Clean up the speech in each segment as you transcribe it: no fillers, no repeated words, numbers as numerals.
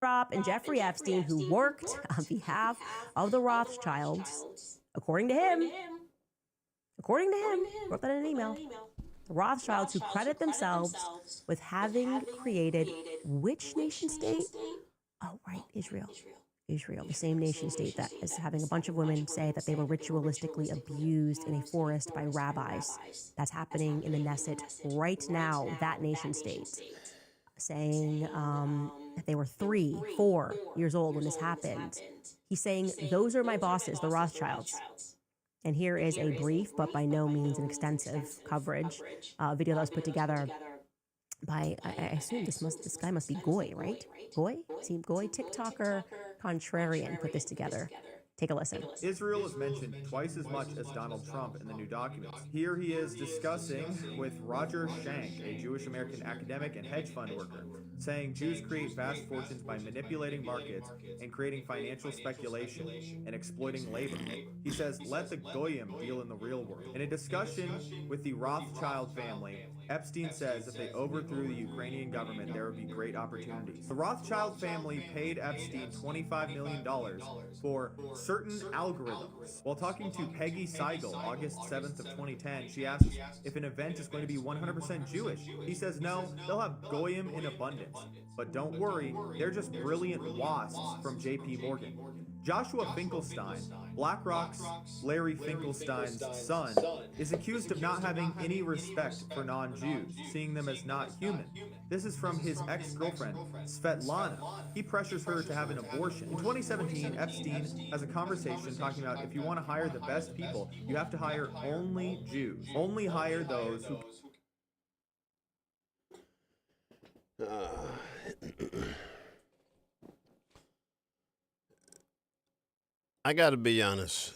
and Jeffrey Epstein, who worked on behalf of the Rothschilds, according to him, wrote that in an email, the Rothschilds, who credit themselves with having created which nation state? Oh, right, Israel. Israel, the same nation state that is having a bunch of women say that they were ritualistically abused in a forest by rabbis. That's happening in the Knesset right now, that nation state, saying that they were 3, 4 years old when this happened. He's saying, those are my bosses, the Rothschilds. And here is a brief, but by no means an extensive coverage, video that was put together by, I assume this guy must be Goy, right? Goy? Team Goy, TikToker, Contrarian put this together. Take a listen. Israel is mentioned twice as much as Donald Trump in the new documents. Here he is discussing with Roger Schank, a Jewish American academic and hedge fund worker, saying Jews create vast fortunes by manipulating markets and creating financial speculation and exploiting labor. He says, let the Goyim deal in the real world. In a discussion with the Rothschild family, Epstein says if they overthrew the Ukrainian government, there would be great opportunities. The Rothschild family paid Epstein $25 million for certain algorithms. While talking to Peggy Seigel, August 7th of 2010, she asks if an event is going to be 100% Jewish. He says no, they'll have Goyim in abundance. But don't worry, they're just brilliant wasps from JP Morgan. Joshua Finkelstein, BlackRock's Larry Finkelstein's son, is accused of not having any respect for non-Jews, seeing them as not human. This is from his ex-girlfriend, Svetlana. He pressures her to have an abortion. In 2017, Epstein has a conversation talking about if you want to hire the best people, you have to hire only Jews. Only hire those who... I gotta be honest,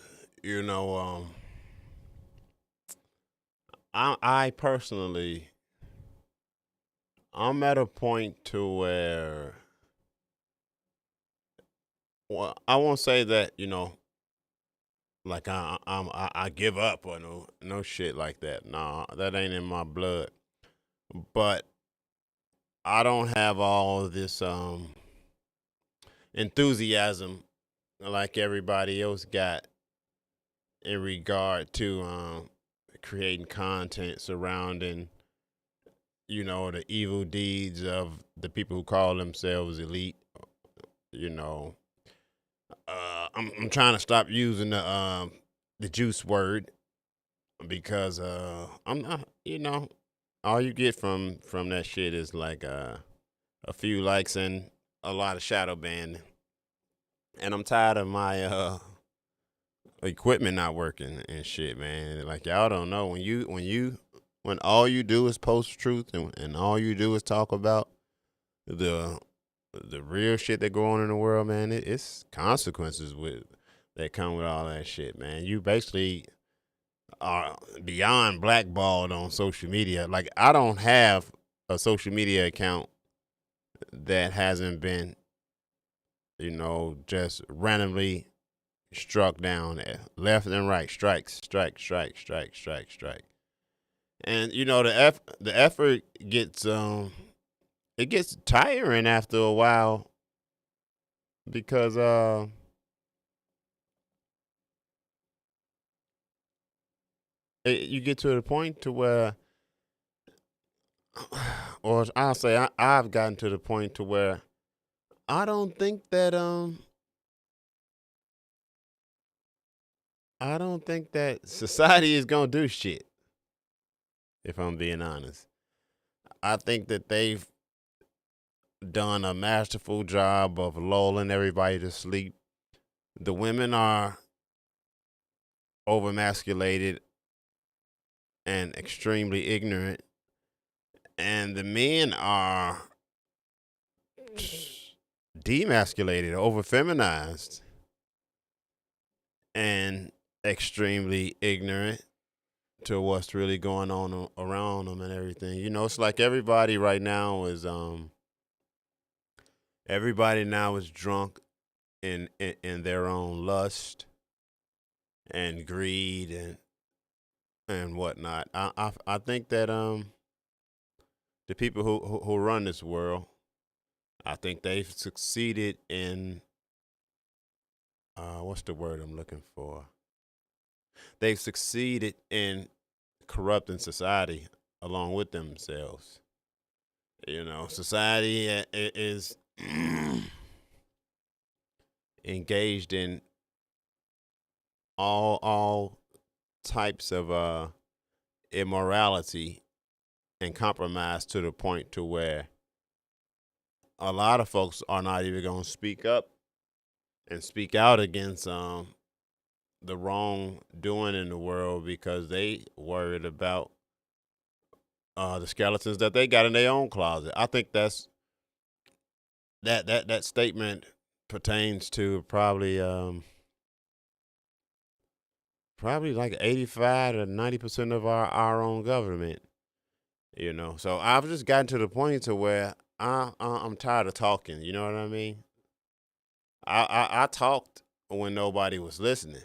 I personally, I'm at a point to where, well, I won't say that, like I give up or no shit like that. Nah, that ain't in my blood. But I don't have all this enthusiasm like everybody else got in regard to creating content surrounding the evil deeds of the people who call themselves elite. You know, I'm trying to stop using the juice word because I'm not. All you get from that shit is like a few likes and a lot of shadow banning. And I'm tired of my equipment not working and shit, man. Like y'all don't know when all you do is post truth and all you do is talk about the real shit that go on in the world, man. It's consequences that come with all that shit, man. You basically are beyond blackballed on social media. Like I don't have a social media account that hasn't been, just randomly struck down left and right, strikes, strike, strike, strike, strike, strike. And the effort gets it gets tiring after a while because you get to the point to where, or I'll say I've gotten to the point to where I don't think that society is gonna do shit. If I'm being honest, I think that they've done a masterful job of lulling everybody to sleep. The women are overmasculated and extremely ignorant, and the men are demasculated, over feminized, and extremely ignorant to what's really going on around them and everything. It's like everybody now is drunk in their own lust and greed and whatnot. I think that the people who run this world, I think they've succeeded in what's the word I'm looking for? They've succeeded in corrupting society along with themselves. You know, society is engaged in all types of immorality and compromise to the point to where a lot of folks are not even going to speak up and speak out against the wrong doing in the world because they worried about the skeletons that they got in their own closet. I think that's that statement pertains to probably like 85 to 90% of our own government. You know, so I've just gotten to the point to where I'm tired of talking. You know what I mean? I talked when nobody was listening.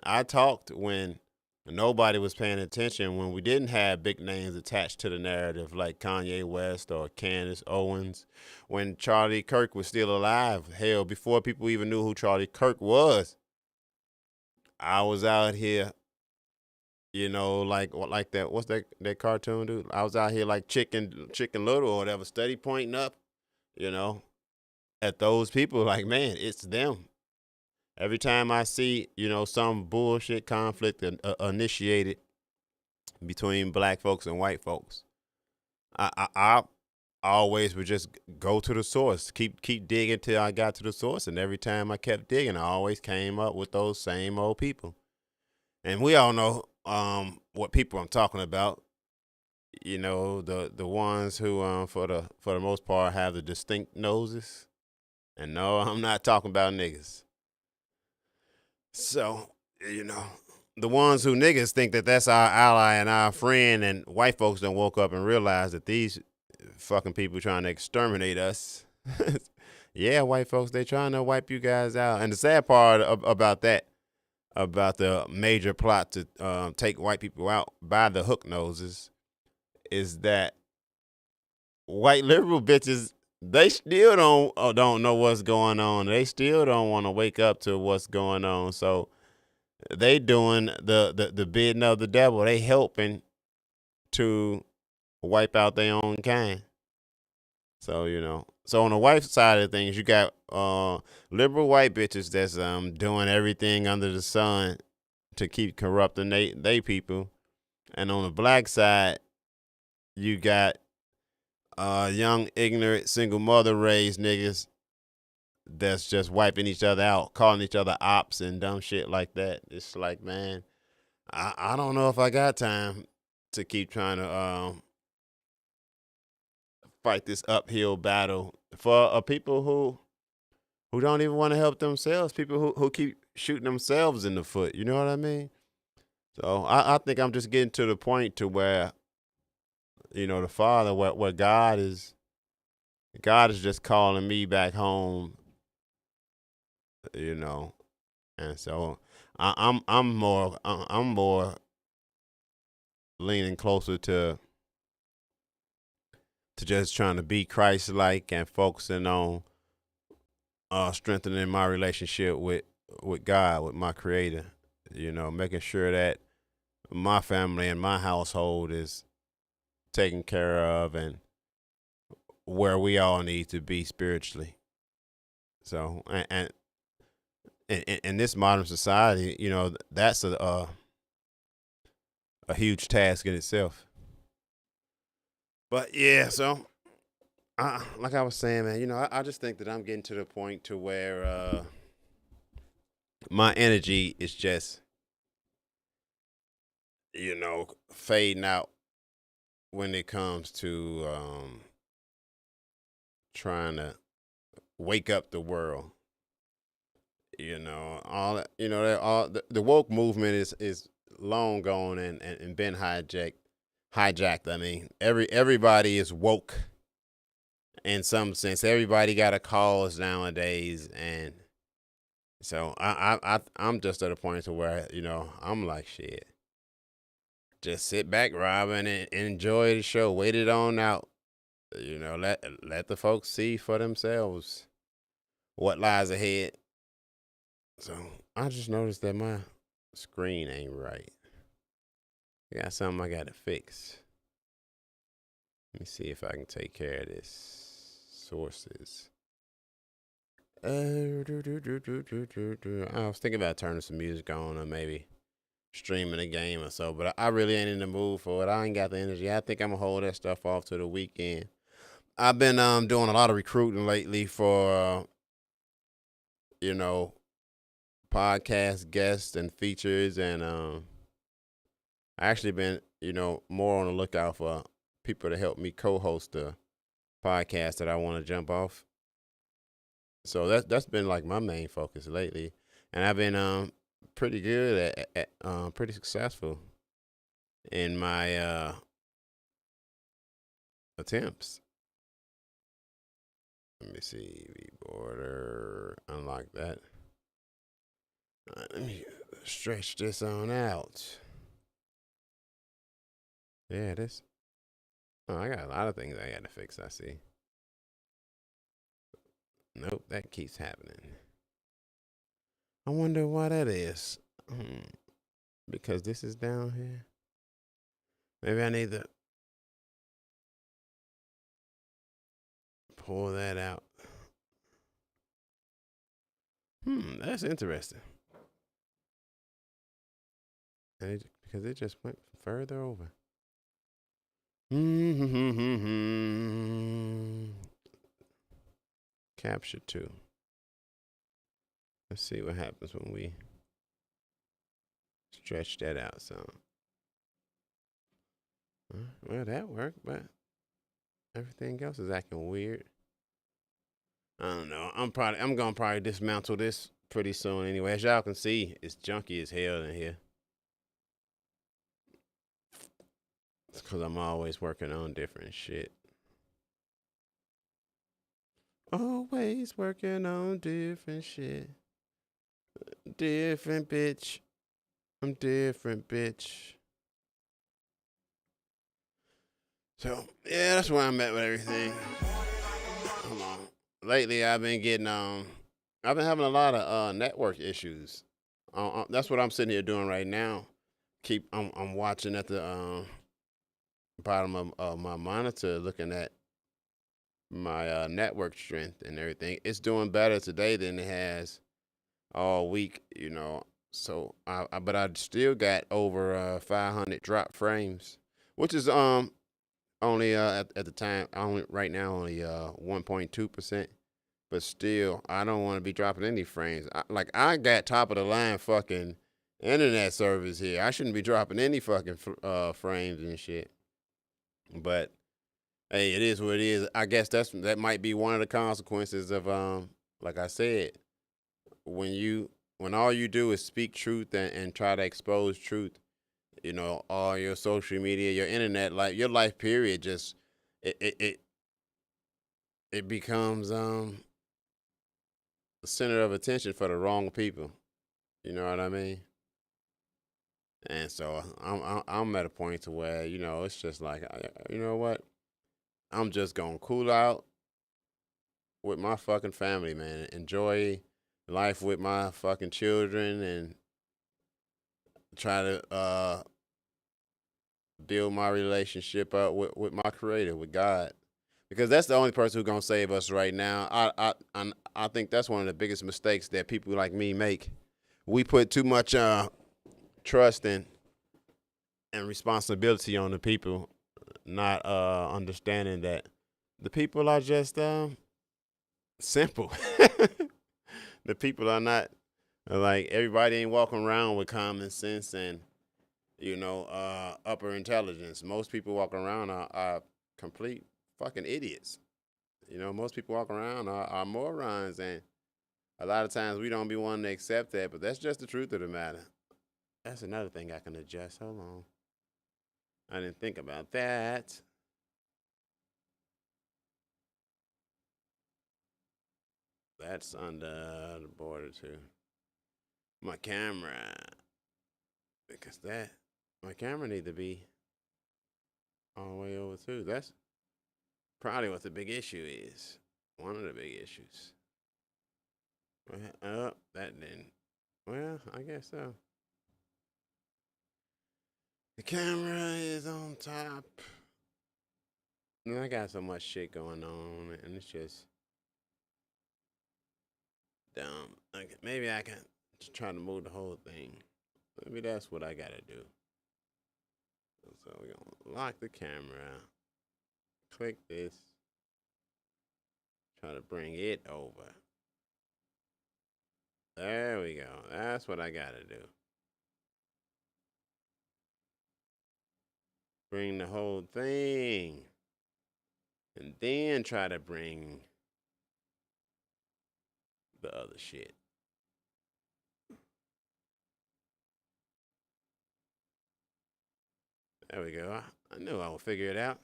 I talked when nobody was paying attention, when we didn't have big names attached to the narrative like Kanye West or Candace Owens, when Charlie Kirk was still alive. Hell, before people even knew who Charlie Kirk was, I was out here, you know, like that. What's that cartoon, dude? I was out here like Chicken Little or whatever, steady pointing up, you know, at those people. Like, man, it's them. Every time I see, you know, some bullshit conflict initiated between black folks and white folks, I always would just go to the source, keep digging till I got to the source, and every time I kept digging, I always came up with those same old people. And we all know what people I'm talking about. You know, the ones who for the most part have the distinct noses. And no, I'm not talking about niggas. So, you know, the ones who niggas think that that's our ally and our friend, and white folks don't woke up and realize that these fucking people trying to exterminate us. Yeah, white folks, they trying to wipe you guys out. And the sad part about that, about the major plot to take white people out by the hook noses, is that white liberal bitches, they still don't know what's going on. They still don't want to wake up to what's going on. So they doing the bidding of the devil. They helping to wipe out their own kind. So, you know, so on the white side of things, you got liberal white bitches that's doing everything under the sun to keep corrupting they people. And on the black side, you got young, ignorant, single mother raised niggas that's just wiping each other out, calling each other ops and dumb shit like that. It's like, man, I don't know if I got time to keep trying to fight this uphill battle for people who don't even want to help themselves, people who keep shooting themselves in the foot. You know what I mean? So I think I'm just getting to the point to where, you know, the Father, where God is just calling me back home, you know, and so I'm more leaning closer to just trying to be Christ-like and focusing on strengthening my relationship with God, with my Creator. You know, making sure that my family and my household is taken care of and where we all need to be spiritually. So, and in this modern society, you know, that's a huge task in itself. But yeah, so like I was saying, man, you know, I just think that I'm getting to the point to where my energy is just, you know, fading out when it comes to trying to wake up the world. You know, all that, you know, all the woke movement is long gone and been hijacked. I mean, everybody is woke in some sense. Everybody got a cause nowadays, and so I'm just at a point to where, you know, I'm like, shit, just sit back, Robin, and enjoy the show. Wait it on out. You know, let the folks see for themselves what lies ahead. So I just noticed that my screen ain't right. I got something I got to fix. Let me see if I can take care of this. Sources. I was thinking about turning some music on or maybe streaming a game or so, but I really ain't in the mood for it. I ain't got the energy. I think I'm gonna hold that stuff off to the weekend. I've been doing a lot of recruiting lately for you know, podcast guests and features, and I actually been more on the lookout for people to help me co-host a podcast that I want to jump off. So that's been like my main focus lately, and I've been pretty good at pretty successful in my attempts. Let me see, border, unlock that. Let me stretch this on out. Yeah, this. Oh, I got a lot of things I got to fix. I see. Nope, that keeps happening. I wonder why that is. Because this is down here. Maybe I need to pull that out. That's interesting. Because it just went further over. Capture 2. Let's see what happens when we stretch that out some. Well, that worked, but everything else is acting weird. I don't know. I'm gonna probably dismantle this pretty soon anyway. As y'all can see, it's junky as hell in here. It's because I'm always working on different shit. Always working on different shit. Different bitch. I'm different bitch. So, yeah, that's where I'm at with everything. Hold on. Lately, I've been having a lot of network issues. That's what I'm sitting here doing right now. I'm watching at the bottom of my monitor, looking at my network strength and everything. It's doing better today than it has all week, So, but I still got over 500 drop frames, which is only at the time only right now only 1.2%. But still, I don't want to be dropping any frames. I got top of the line fucking internet service here. I shouldn't be dropping any fucking frames and shit. But hey, it is what it is. I guess that might be one of the consequences of like I said, when all you do is speak truth and try to expose truth, all your social media, your internet life, your life period, just it becomes the center of attention for the wrong people. You know what I mean? And so I'm at a point to where it's just like, you know what? I'm just gonna cool out with my fucking family, man. Enjoy life with my fucking children and try to build my relationship up with my creator, with God. Because that's the only person who's gonna save us right now. I think that's one of the biggest mistakes that people like me make. We put too much trust and responsibility on the people, not understanding that the people are just simple. The people are not like everybody ain't walking around with common sense and upper intelligence. Most people walking around are complete fucking idiots. Most people walk around are morons, and a lot of times we don't be wanting to accept that, but that's just the truth of the matter. That's another thing I can adjust. Hold on. I didn't think about that. That's under the border too. My camera, because my camera need to be all the way over too. That's probably what the big issue is. One of the big issues. Well, that didn't. Well, I guess so. The camera is on top. And I got so much shit going on, and it's just dumb. Like, maybe I can try to move the whole thing. Maybe that's what I gotta do. So we're gonna lock the camera. Click this. Try to bring it over. There we go. That's what I gotta do. Bring the whole thing. And then try to bring the other shit. There we go. I knew I would figure it out.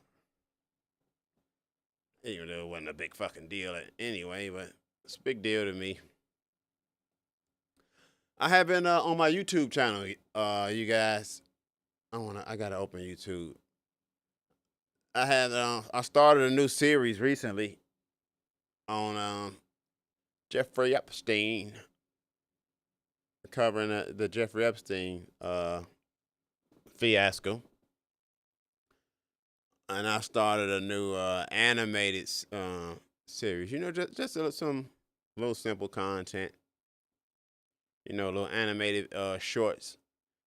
Even though it wasn't a big fucking deal anyway, but it's a big deal to me. I have been on my YouTube channel, you guys. I gotta open YouTube. I started a new series recently on Jeffrey Epstein, covering the Jeffrey Epstein fiasco. And I started a new animated series. You know, just some little simple content. You know, little animated shorts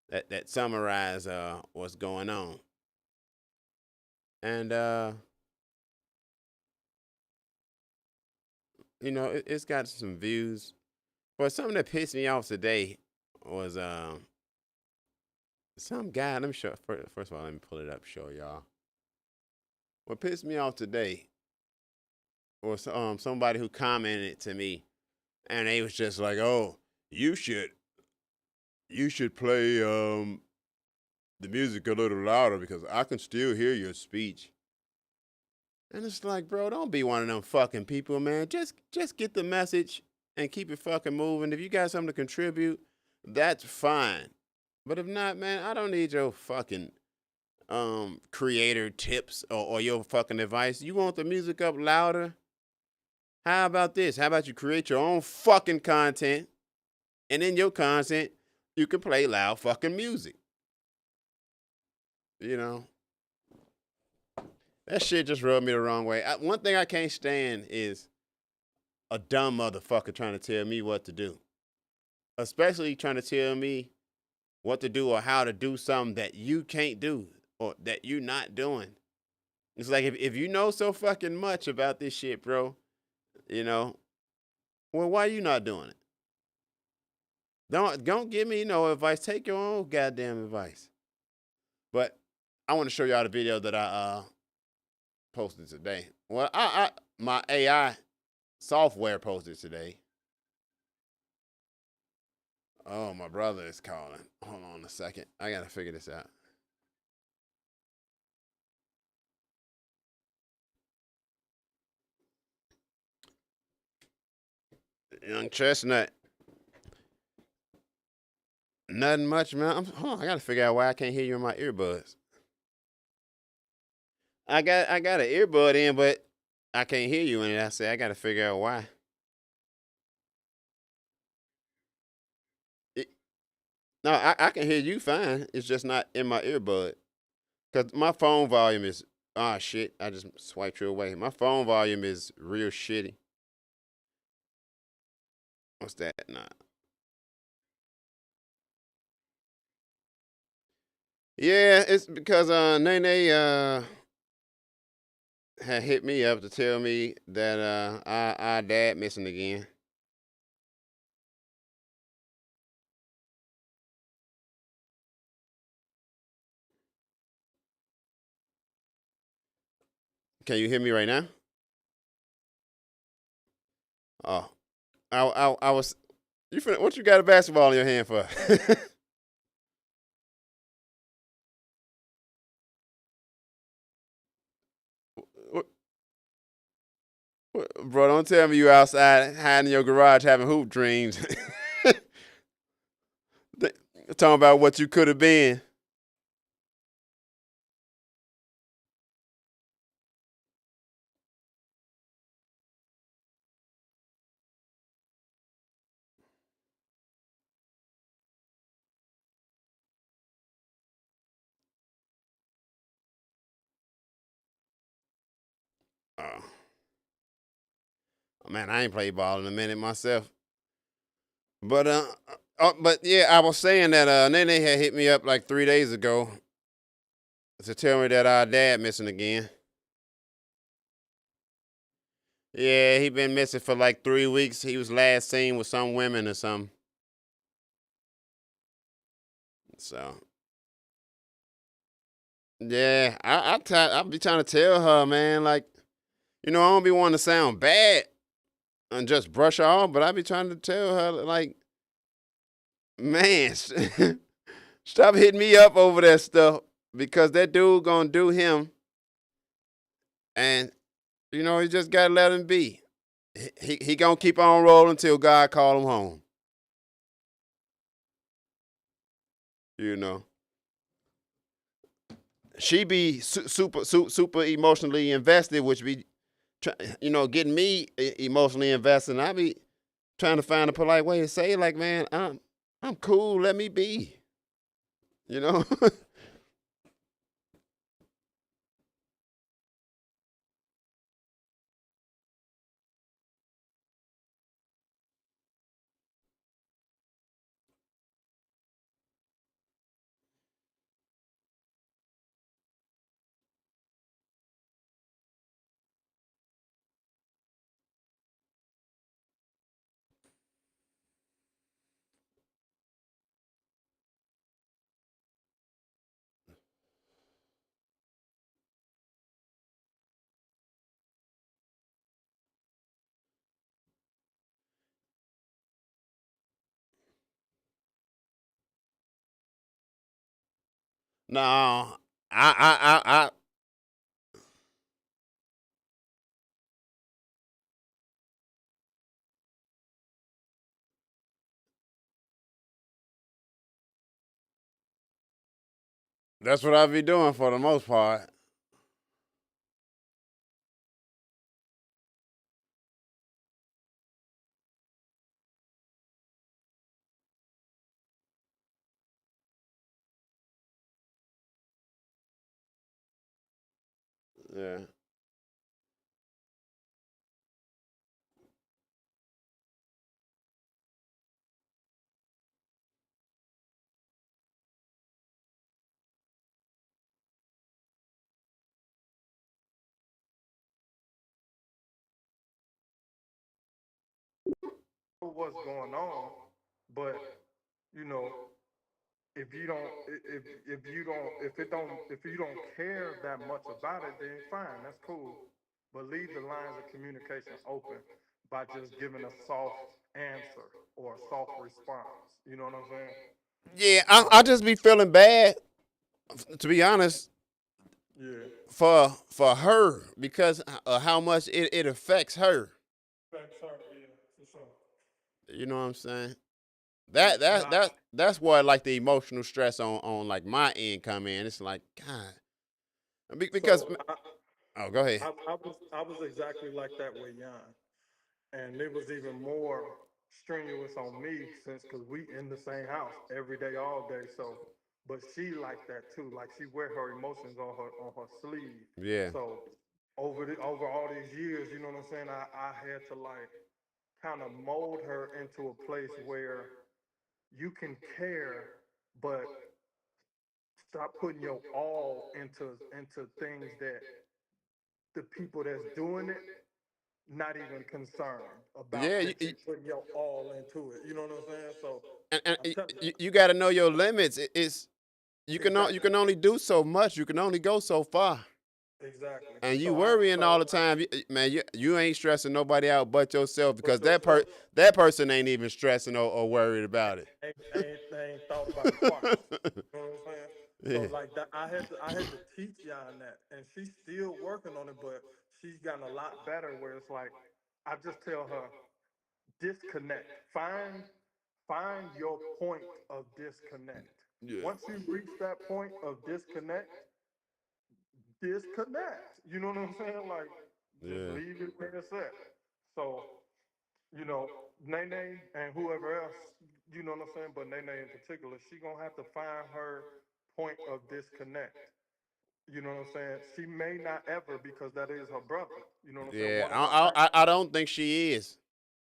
that summarize what's going on. And you know, it's got some views. But something that pissed me off today was some guy. Let me show. First of all, let me pull it up, show y'all. What pissed me off today was somebody who commented to me, and they was just like, "Oh, you should play the music a little louder because I can still hear your speech." And it's like, bro, don't be one of them fucking people, man. Just get the message and keep it fucking moving. If you got something to contribute, that's fine. But if not, man, I don't need your fucking creator tips or your fucking advice. You want the music up louder? How about this? How about you create your own fucking content, and in your content, you can play loud fucking music. You know? That shit just rubbed me the wrong way. One thing I can't stand is a dumb motherfucker trying to tell me what to do. Especially trying to tell me what to do or how to do something that you can't do or that you're not doing. It's like if you know so fucking much about this shit, bro, you know, well, why you not doing it? Don't give me no advice. Take your own goddamn advice. But I want to show y'all the video that I posted today. Well, my AI software posted today. Oh, my brother is calling. Hold on a second. I gotta figure this out. Young Chestnut. Nothing much, man. Hold on, I gotta figure out why I can't hear you in my earbuds. I got an earbud in, but I can't hear you in it. I say I gotta figure out why. No, I can hear you fine. It's just not in my earbud. Cause my phone volume is shit. I just swiped you away. My phone volume is real shitty. What's that? Nah. Yeah, it's because Nene had hit me up to tell me that our dad missing again. Can you hear me right now? Oh, I was. What you got a basketball in your hand for? Bro, don't tell me you outside hiding in your garage having hoop dreams. Talking about what you could have been. Uh, man, I ain't played ball in a minute myself. But yeah, I was saying that Nene had hit me up like 3 days ago to tell me that our dad missing again. Yeah, he been missing for like 3 weeks. He was last seen with some women or something. So yeah, I be trying to tell her, man, like, I don't be wanting to sound bad and just brush her off, but I be trying to tell her, like, man, stop hitting me up over that stuff because that dude gonna do him, and you just gotta let him be. He gonna keep on rolling until God call him home. You know, she be super emotionally invested, which be, getting me emotionally invested. And I be trying to find a polite way to say, like, man, I'm cool. Let me be. You know. No, I that's what I be doing for the most part. Yeah. What's going on, but you know, if you don't, if you don't, if you don't care that much about it, then fine, that's cool. But leave the lines of communication open by just giving a soft answer or a soft response. You know what I'm saying? Yeah, I just be feeling bad, to be honest, Yeah. for her because of how much it affects her. Thanks, sir. Yeah, for sure. You know what I'm saying? Yeah. That that Nah. that that's where like the emotional stress on like my end come in. It's like, God, because So oh, go ahead. I was exactly like that with Jan. And it was even more strenuous on me since because we in the same house every day, all day. So, but she like that too. Like she wear her emotions on her sleeve. Yeah, So over all these years, you know what I'm saying? I had to like kind of mold her into a place where you can care, but stop putting your all into things that the people that's doing it not even concerned about yeah. that you putting your all into it. You know what I'm saying? So And I'm telling you got to know your limits. It's you exactly, can only do so much. You can only go so far. exactly. And you So worrying all the time, man. You ain't stressing nobody out but yourself but because yourself that person ain't even stressing or worried about it. ain't thought about it twice. You know what I'm saying? So Yeah, like that, I had to teach y'all that, and she's still working on it, but she's gotten a lot better. Where it's like I just tell her disconnect, find your point of disconnect. yeah, Once you reach that point of disconnect. You know what I'm saying? Like, just yeah, leave it where it's at. So, Nene and whoever else, you know what I'm saying? But Nene in particular, she gonna have to find her point of disconnect. You know what I'm saying? She may not ever because that is her brother. You know what I'm saying? Yeah, One of her last. I don't think she is.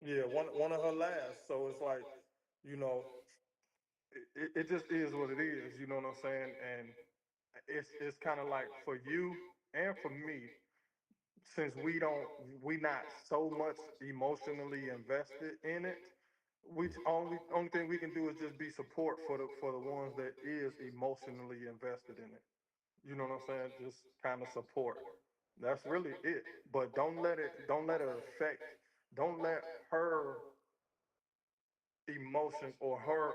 Yeah, one of her last. So it's like, you know, it just is what it is. You know what I'm saying? And it's kind of like for you and for me, since we not so much emotionally invested in it, we only thing we can do is just be support for the ones that is emotionally invested in it. You know what I'm saying? Just kind of support. That's really it. But don't let it affect, don't let her emotions or her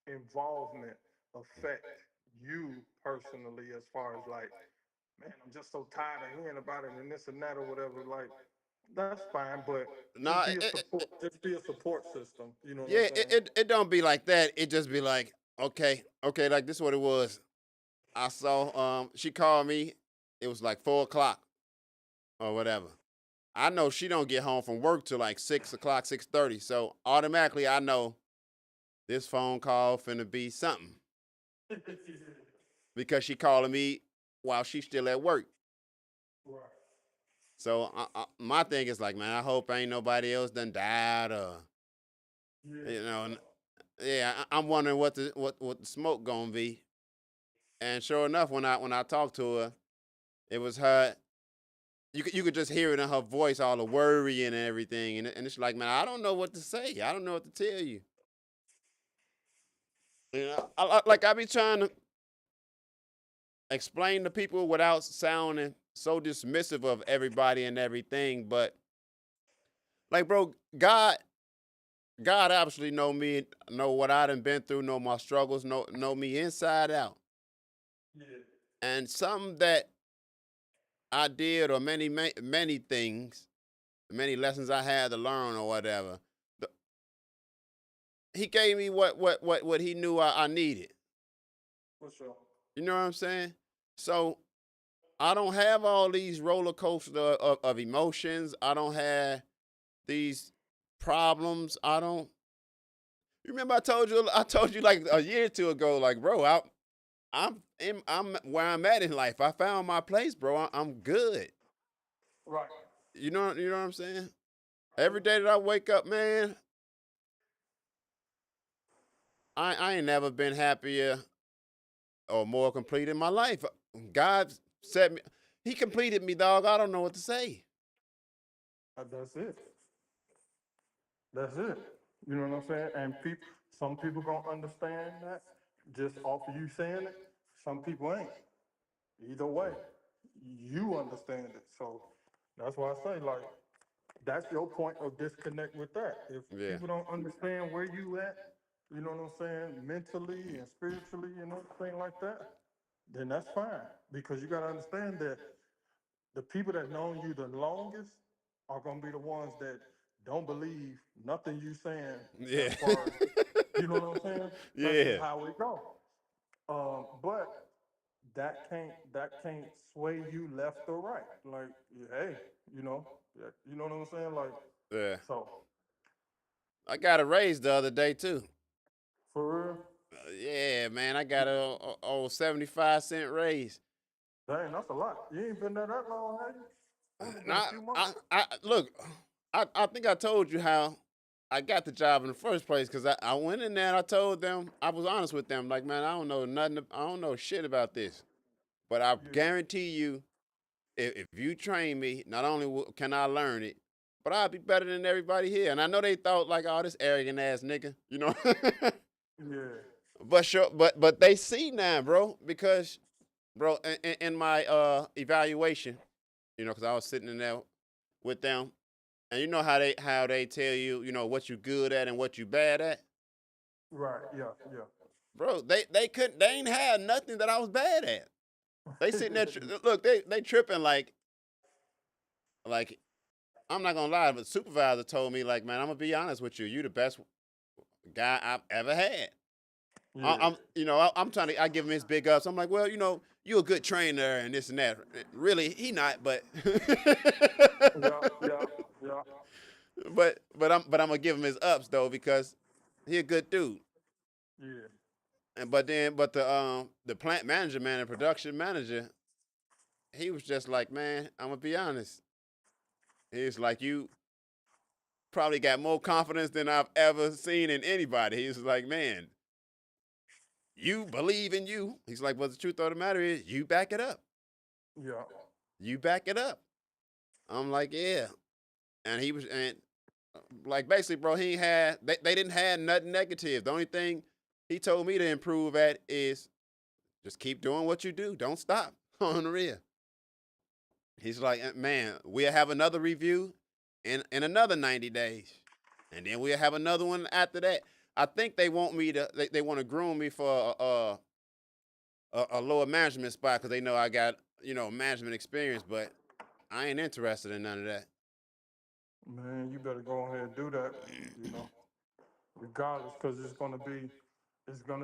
involvement affect you personally as far as like, man, I'm just so tired of hearing about it and this and that or whatever. Like, that's fine, but just Nah, be a support. Just be a support system. You know what I'm yeah, saying? it don't be like that. It just be like, okay, like this is what it was. I saw she called me. It was like 4 o'clock or whatever. I know she don't get home from work till like 6 o'clock, 6:30. So automatically I know this phone call finna be something because she calling me while she's still at work. Right. So my thing is like, man, I hope ain't nobody else done died or Yeah. you know. Yeah, I'm wondering what the smoke gonna be. And sure enough, when I talked to her, it was her. You could just hear it in her voice, all the worrying and everything, and it's like, man, I don't know what to say. I don't know what to tell you. You know, like I be trying to explain to people without sounding so dismissive of everybody and everything, but like, bro, God absolutely know me, know what I done been through, know my struggles, know me inside out. Yeah. And something that I did, or many things, many lessons I had to learn, or whatever. He gave me what he knew I needed. For sure. You know what I'm saying? So I don't have all these roller coasters of emotions. I don't have these problems. I don't. You remember I told you like a year or two ago, like, bro, I'm where I'm at in life. I found my place, bro. I'm good. Right. You know what I'm saying? Every day that I wake up, man, I ain't never been happier or more complete in my life. God set me, he completed me, dog. I don't know what to say. That's it. That's it. You know what I'm saying? And some people gonna understand that just off of you saying it. Some people ain't. Either way, you understand it. So that's why I say, like, that's your point of disconnect with that. If Yeah. people don't understand where you at, you know what I'm saying, mentally and spiritually and everything like that, then that's fine. Because you gotta understand that the people that known you the longest are gonna be the ones that don't believe nothing you saying as Yeah. far as, you know what I'm saying? That's just Yeah. how it go. But that can't sway you left or right. Like, hey, you know what I'm saying? Like, Yeah. so I got a raise the other day too. for real, Yeah, man, I got a 75-cent raise. dang, that's a lot. You ain't been there that long, have you? Only been a Now, few months. I look, I think I told you how I got the job in the first place because I went in there and I told them, I was honest with them, like, man, I don't know nothing, I don't know shit about this. But I Yeah. guarantee you, if you train me, not only can I learn it, but I'll be better than everybody here. And I know they thought like, oh, this arrogant ass nigga, you know. Yeah. But sure, but they see now, bro, because bro, in my evaluation, you know, because I was sitting in there with them, and you know how they tell you, you know, what you good at and what you bad at, Right. Yeah. Yeah. bro. They ain't had nothing that I was bad at. They sitting there, look, they tripping like I'm not gonna lie, but the supervisor told me like, man, I'm gonna be honest with you, you the best guy I've ever had. Yeah. I'm trying to. I give him his big ups. I'm like, well, you know, you're a good trainer and this and that. Really, he not, but Yeah. Yeah. Yeah. but I'm gonna give him his ups though because he a good dude. Yeah. And but the plant manager, man, the production manager, he was just like, man, I'm gonna be honest. He's like, you probably got more confidence than I've ever seen in anybody. He's like, man, you believe in you. He's like, well, the truth of the matter is, you back it up. Yeah. You back it up. I'm like, yeah. And he was, and like, basically, bro, they didn't have nothing negative. The only thing he told me to improve at is just keep doing what you do. Don't stop on the real. He's like, man, we'll have another review in another 90 days. And then we'll have another one after that. I think they want me to, they want to groom me for a lower management spot because they know I got, management experience, but I ain't interested in none of that. Man, you better go ahead and do that, you know, regardless, because it's gonna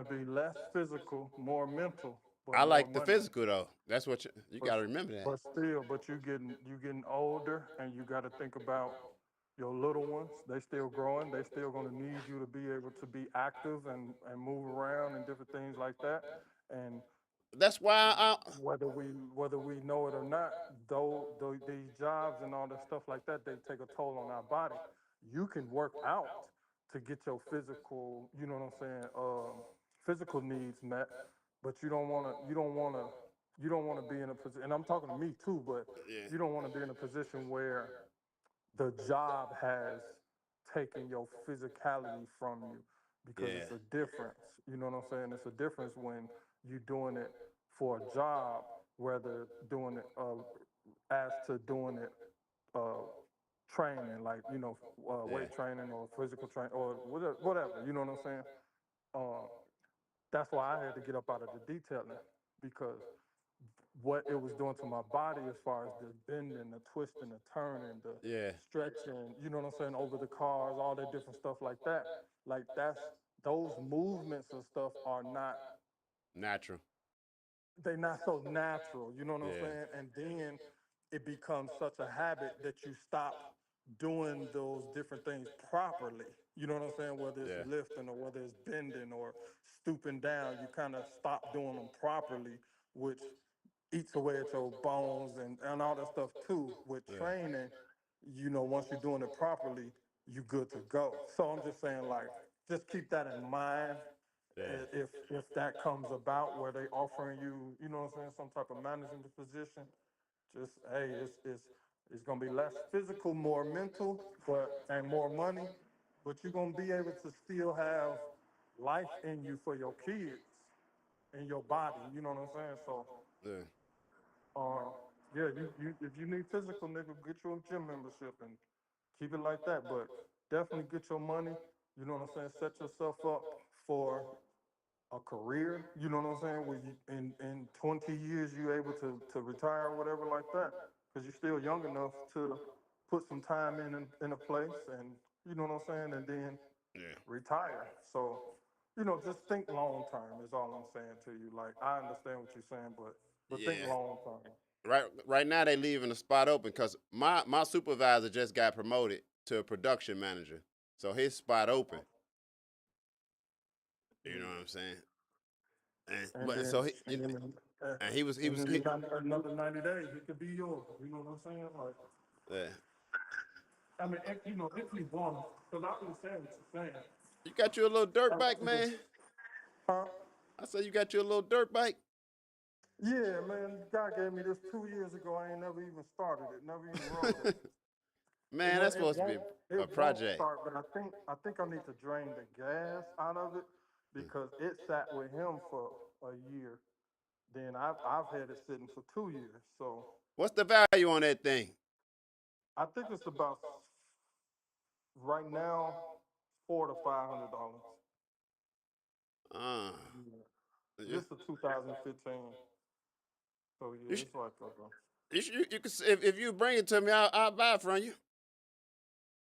be less physical, more mental, but I more like the money. physical though. That's what you But got to remember that. but still, but you getting older, and you got to think about your little ones. They still growing. They still gonna need you to be able to be active and move around and different things like that. And That's why whether we know it or not, though these jobs and all that stuff like that, they take a toll on our body. You can work out to get your physical, you know what I'm saying, physical needs met, but you don't wanna be in a position. And I'm talking to me too, but yeah, you don't want to be in a position where the job has taken your physicality from you, because yeah, it's a difference. You know what I'm saying? It's a difference when you're doing it for a job, whether doing it as to doing it uh, training, like yeah, weight training or physical training or whatever. You know what I'm saying? Uh, that's why I had to get up out of the detailing, because what it was doing to my body, as far as the bending, the twisting, the turning, the yeah. stretching, you know what I'm saying, over the cars, all that different stuff like that. Like those movements and stuff are not, Natural. they're not so natural, you know what I'm Yeah, saying? And then it becomes such a habit that you stop doing those different things properly. You know what I'm saying? Whether it's yeah, lifting or whether it's bending or stooping down, you kind of stop doing them properly, which eats away at your bones and all that stuff too. With yeah, training, once you're doing it properly, you good to go. So I'm just saying, like, just keep that in mind. yeah, If that comes about where they offering you, you know what I'm saying, some type of management position, just hey, it's gonna be less physical, more mental, and more money, but you're gonna be able to still have life in you for your kids and your body. You know what I'm saying? So yeah, uh, yeah, you if you need physical, nigga, get you a gym membership and keep it like that. But definitely get your money. You know what I'm saying? Set yourself up for a career. You know what I'm saying? Where you, in 20 years you able to retire or whatever like that, because you're still young enough to put some time in a place, and you know what I'm saying, and then yeah, retire. So just think long term is all I'm saying to you. Like, I understand what you're saying, but think yeah. long term. Right now they leaving the spot open because my supervisor just got promoted to a production manager, so his spot open. You know what I'm saying? And And but then so he and then uh, and he was he and was then he, another 90 days, it could be yours. You know what I'm saying? Like, yeah. I mean, if you want, because I understand what you're saying. You got you a little dirt I bike, want you to, man. huh? I said you got you a little dirt bike. Yeah, man. God gave me this 2 years ago. I ain't never even started it. Never even rode it. Man, that's It supposed to be won't. a It won't project. start. But I think I need to drain the gas out of it, because it sat with him for a year. Then I've had it sitting for 2 years. So What's the value on that thing? I think it's about right now $400 to $500. Uh, Yeah. you, This is 2015. So you, yeah, sh- it's like you can if you bring it to me, I'll buy it from you.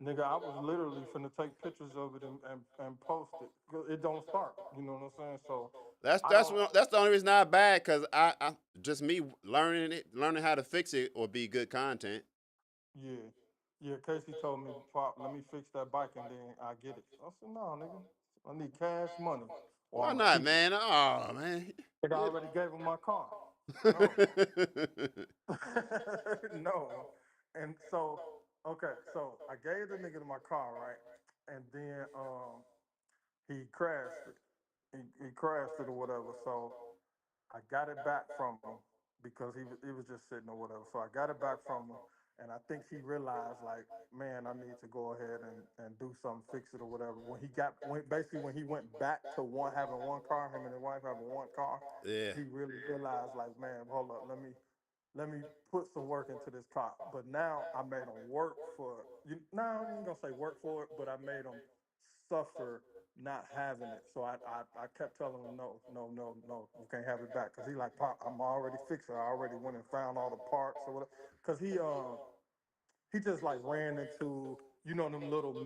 nigga, I was literally finna take pictures of it and post it. 'Cause it don't start. You know what I'm saying? So That's I that's don't. what, that's the only reason I buy it because I just me learning how to fix it will be good content. Yeah, yeah. Casey told me, "Pop, let me fix that bike and then I get it." I said, "No, nigga, I need cash money." or Why I'm gonna not, keep it. man? Oh, man. Nigga, I already gave him my car. No. No. And so, okay, so I gave the nigga my car, right? And then he crashed it. He crashed it or whatever. So I got it back from him because he was just sitting or whatever. So I got it back from him, and I think he realized like, man, I need to go ahead and do something, fix it or whatever. Basically when he went back to having one car, him and his wife having one car, Yeah. he really realized like, man, hold up, let me put some work into this car. But now I made him work for you. Now I ain't gonna say work for it, but I made him suffer not having it. So I kept telling him no, no, no, no, you can't have it back. Cause he like, Pop, I'm already fixed it. I already went and found all the parts or whatever. Cause he just like ran into, them little the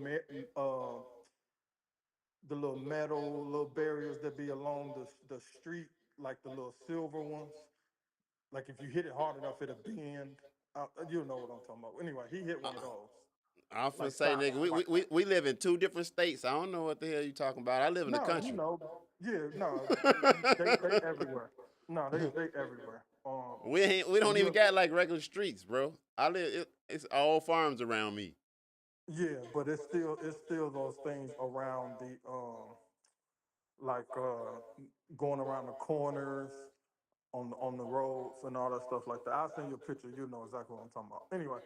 little metal little barriers that be along the street, like the little silver ones. Like if you hit it hard enough, it'll bend. You know what I'm talking about. Anyway, he hit one of those. I was finna Like say, side, nigga, like we live in 2 different states. I don't know what the hell you talking about. I live in the no, country. yeah, no, they everywhere. No, they everywhere. We don't And even got like regular streets, bro. It's all farms around me. yeah, but it's still those things around the like going around the corners on the roads and all that stuff like that. I'll send you a picture. You know exactly what I'm talking about. Anyway,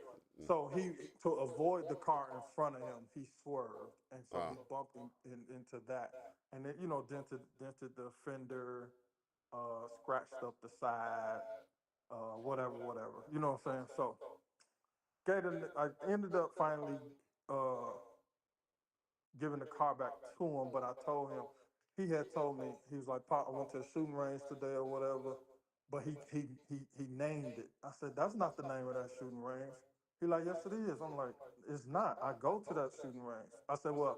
so he to avoid the car in front of him, he swerved, and so he bumped into that, and then dented the fender, scratched up the side, whatever. You know what I'm saying? So I ended up finally uh, giving the car back to him, but I told him he had told me he was like, Pop, I went to the shooting range today or whatever, but he named it. I said, that's not the name of that shooting range. He like, yes it is. I'm like, it's not. I go to that shooting range. I said, well,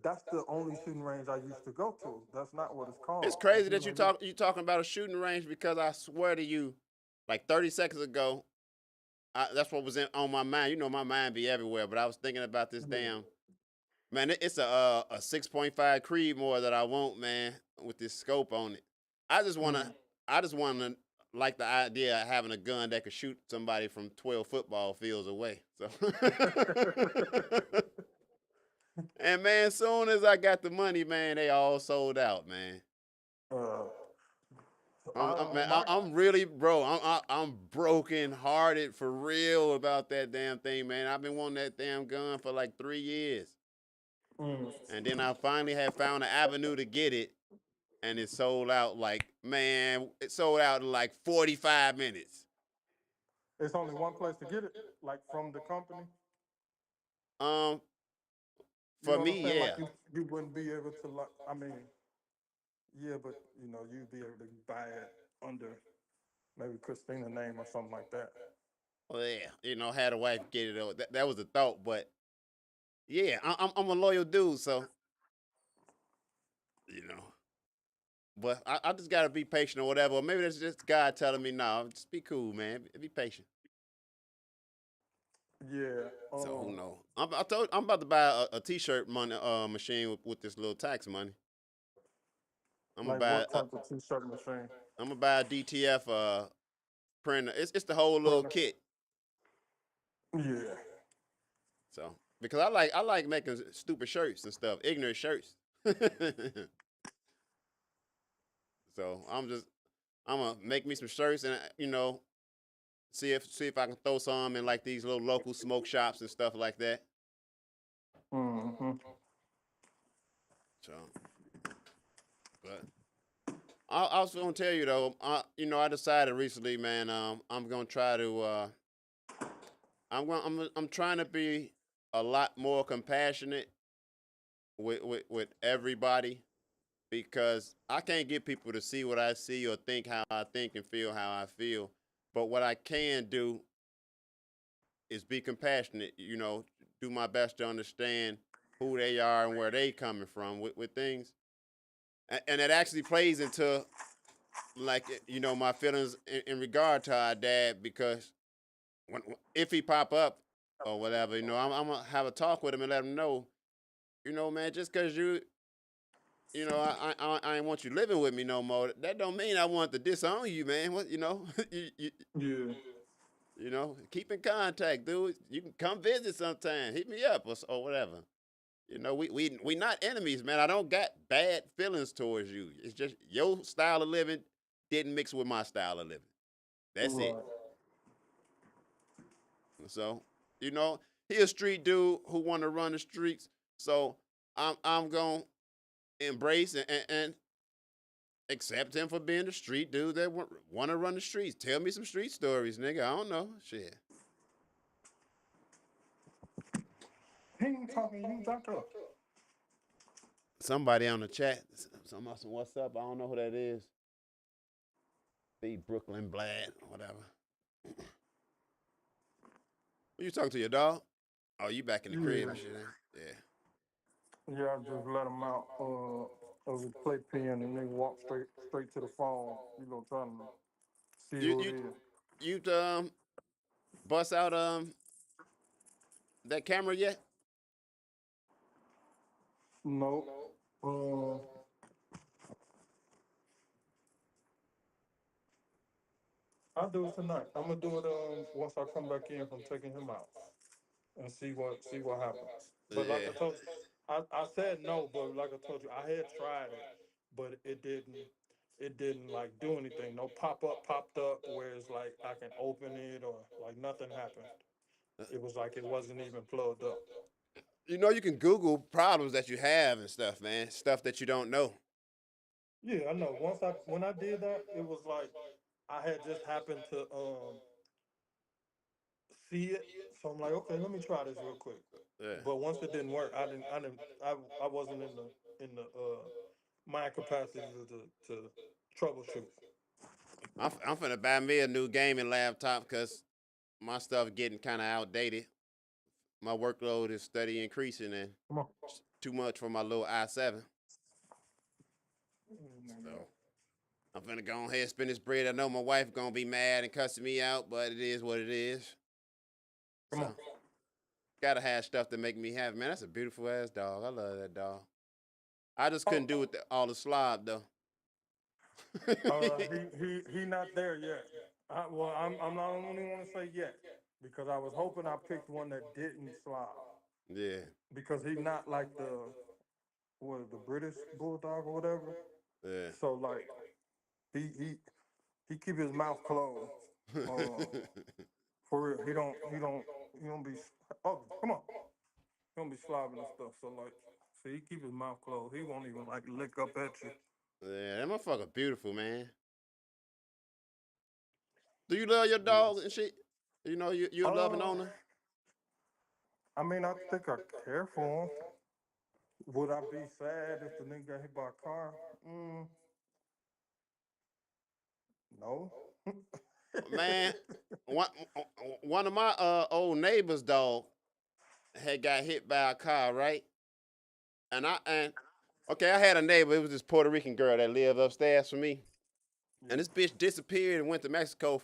that's the only shooting range I used to go to. That's not what it's It's called. crazy that you talking about a shooting range because I swear to you, like 30 seconds ago, that's what was on my mind. You know, my mind be everywhere, but I was thinking about this damn man. It's a 6.5 Creedmoor that I want, man, with this scope on it. I just wanna like the idea of having a gun that could shoot somebody from 12 football fields away. So, and man, soon as I got the money, man, they all sold out, man. Uh, Man, my I'm really, bro. I'm broken hearted for real about that damn thing, man. I've been wanting that damn gun for like 3 years, mm, and then I finally had found an avenue to get it, and it sold out. Like, man, it sold out in like 45 minutes. it's only one place to get it, like from the company. Um, You for know what I'm me, saying? Like yeah, you wouldn't be able to like. I mean, yeah, but you'd be able to buy it under maybe Christina's name or something like that. well, yeah, had a wife get it. That was the thought, but yeah, I'm a loyal dude, so you know. But I just gotta be patient or whatever. Or maybe that's just God telling me, no, just be cool, man. Be patient. Yeah. So who knows? I'm about to buy a t-shirt money machine with this little tax money. I'm gonna Like buy what type of t-shirt machine? I'm gonna buy a DTF printer. It's the whole little Printer. kit. Yeah. So because I like making stupid shirts and stuff, ignorant shirts. So I'm gonna make me some shirts and see if I can throw some in like these little local smoke shops and stuff like that. Mm-hmm. So, but I was gonna tell you though, I decided recently, man. I'm gonna try to. I'm trying to be a lot more compassionate with everybody because I can't get people to see what I see or think how I think and feel how I feel. But what I can do is be compassionate. Do my best to understand who they are and where they coming from with things, and it actually plays into like my feelings in regard to our dad because if he pop up or whatever, I'm gonna have a talk with him and let him know, man, just because I ain't want you living with me no more. That don't mean I want to disown you, man. What Yeah. keep in contact, dude. You can come visit sometime. Hit me up or whatever. We not enemies, man. I don't got bad feelings towards you. It's just your style of living didn't mix with my style of living. That's it. Right. So, he a street dude who want to run the streets. So I'm gonna embrace and accept him for being the street dude that want to run the streets. Tell me some street stories, nigga. I don't know. Shit. He ain't talking, you talk up. Somebody on the chat. Somebody said, what's up? I don't know who that is. Be Brooklyn Blad, whatever. You talking to your dog? Oh, you back in the crib and shit, eh? Yeah. Yeah, I just let him out of his playpen and then walk straight to the phone, trying to see You who it you is. you bust out that camera yet? No. I'll do it tonight. I'm gonna do it once I come back in from taking him out and see what happens. But like Yeah. I told you, I said no, but like I told you, I had tried it, but it didn't like do anything. No pop-up popped up where it's like I can open it or like nothing happened. It was like it wasn't even plugged up. You can Google problems that you have and stuff, man. Stuff that you don't know. Yeah, I know. When I did that, it was like I had just happened to see it. So I'm like, okay, let me try this real quick. Yeah. But once it didn't work, I wasn't in the mind capacity to troubleshoot. I'm finna buy me a new gaming laptop because my stuff getting kind of outdated. My workload is steady increasing and Come on. it's too much for my little i7. So I'm finna go ahead and spend this bread. I know my wife gonna be mad and cussing me out, but it is what it is. Come on. So gotta have stuff to make me happy, man. That's a beautiful ass dog. I love that dog. I just couldn't do with all the slob though. He not there yet. Well, I'm not only want to say yet because I was hoping I picked one that didn't slob Yeah. because he not like the British bulldog or whatever. Yeah. So like he keep his mouth closed. Uh, for real, he don't be. Oh, come on, he don't be slobbing and stuff. So like, see, he keep his mouth closed. He won't even like lick up at you. Yeah, that motherfucker beautiful, man. Do you love your Yeah. dog and shit? You a loving Uh, owner? I mean, I think I care for him. Would I be sad if the nigga got hit by a car? No. Man, one one of my old neighbors' dog had got hit by a car, right? And okay, I had a neighbor. It was this Puerto Rican girl that lived upstairs from me, and this bitch disappeared and went to Mexico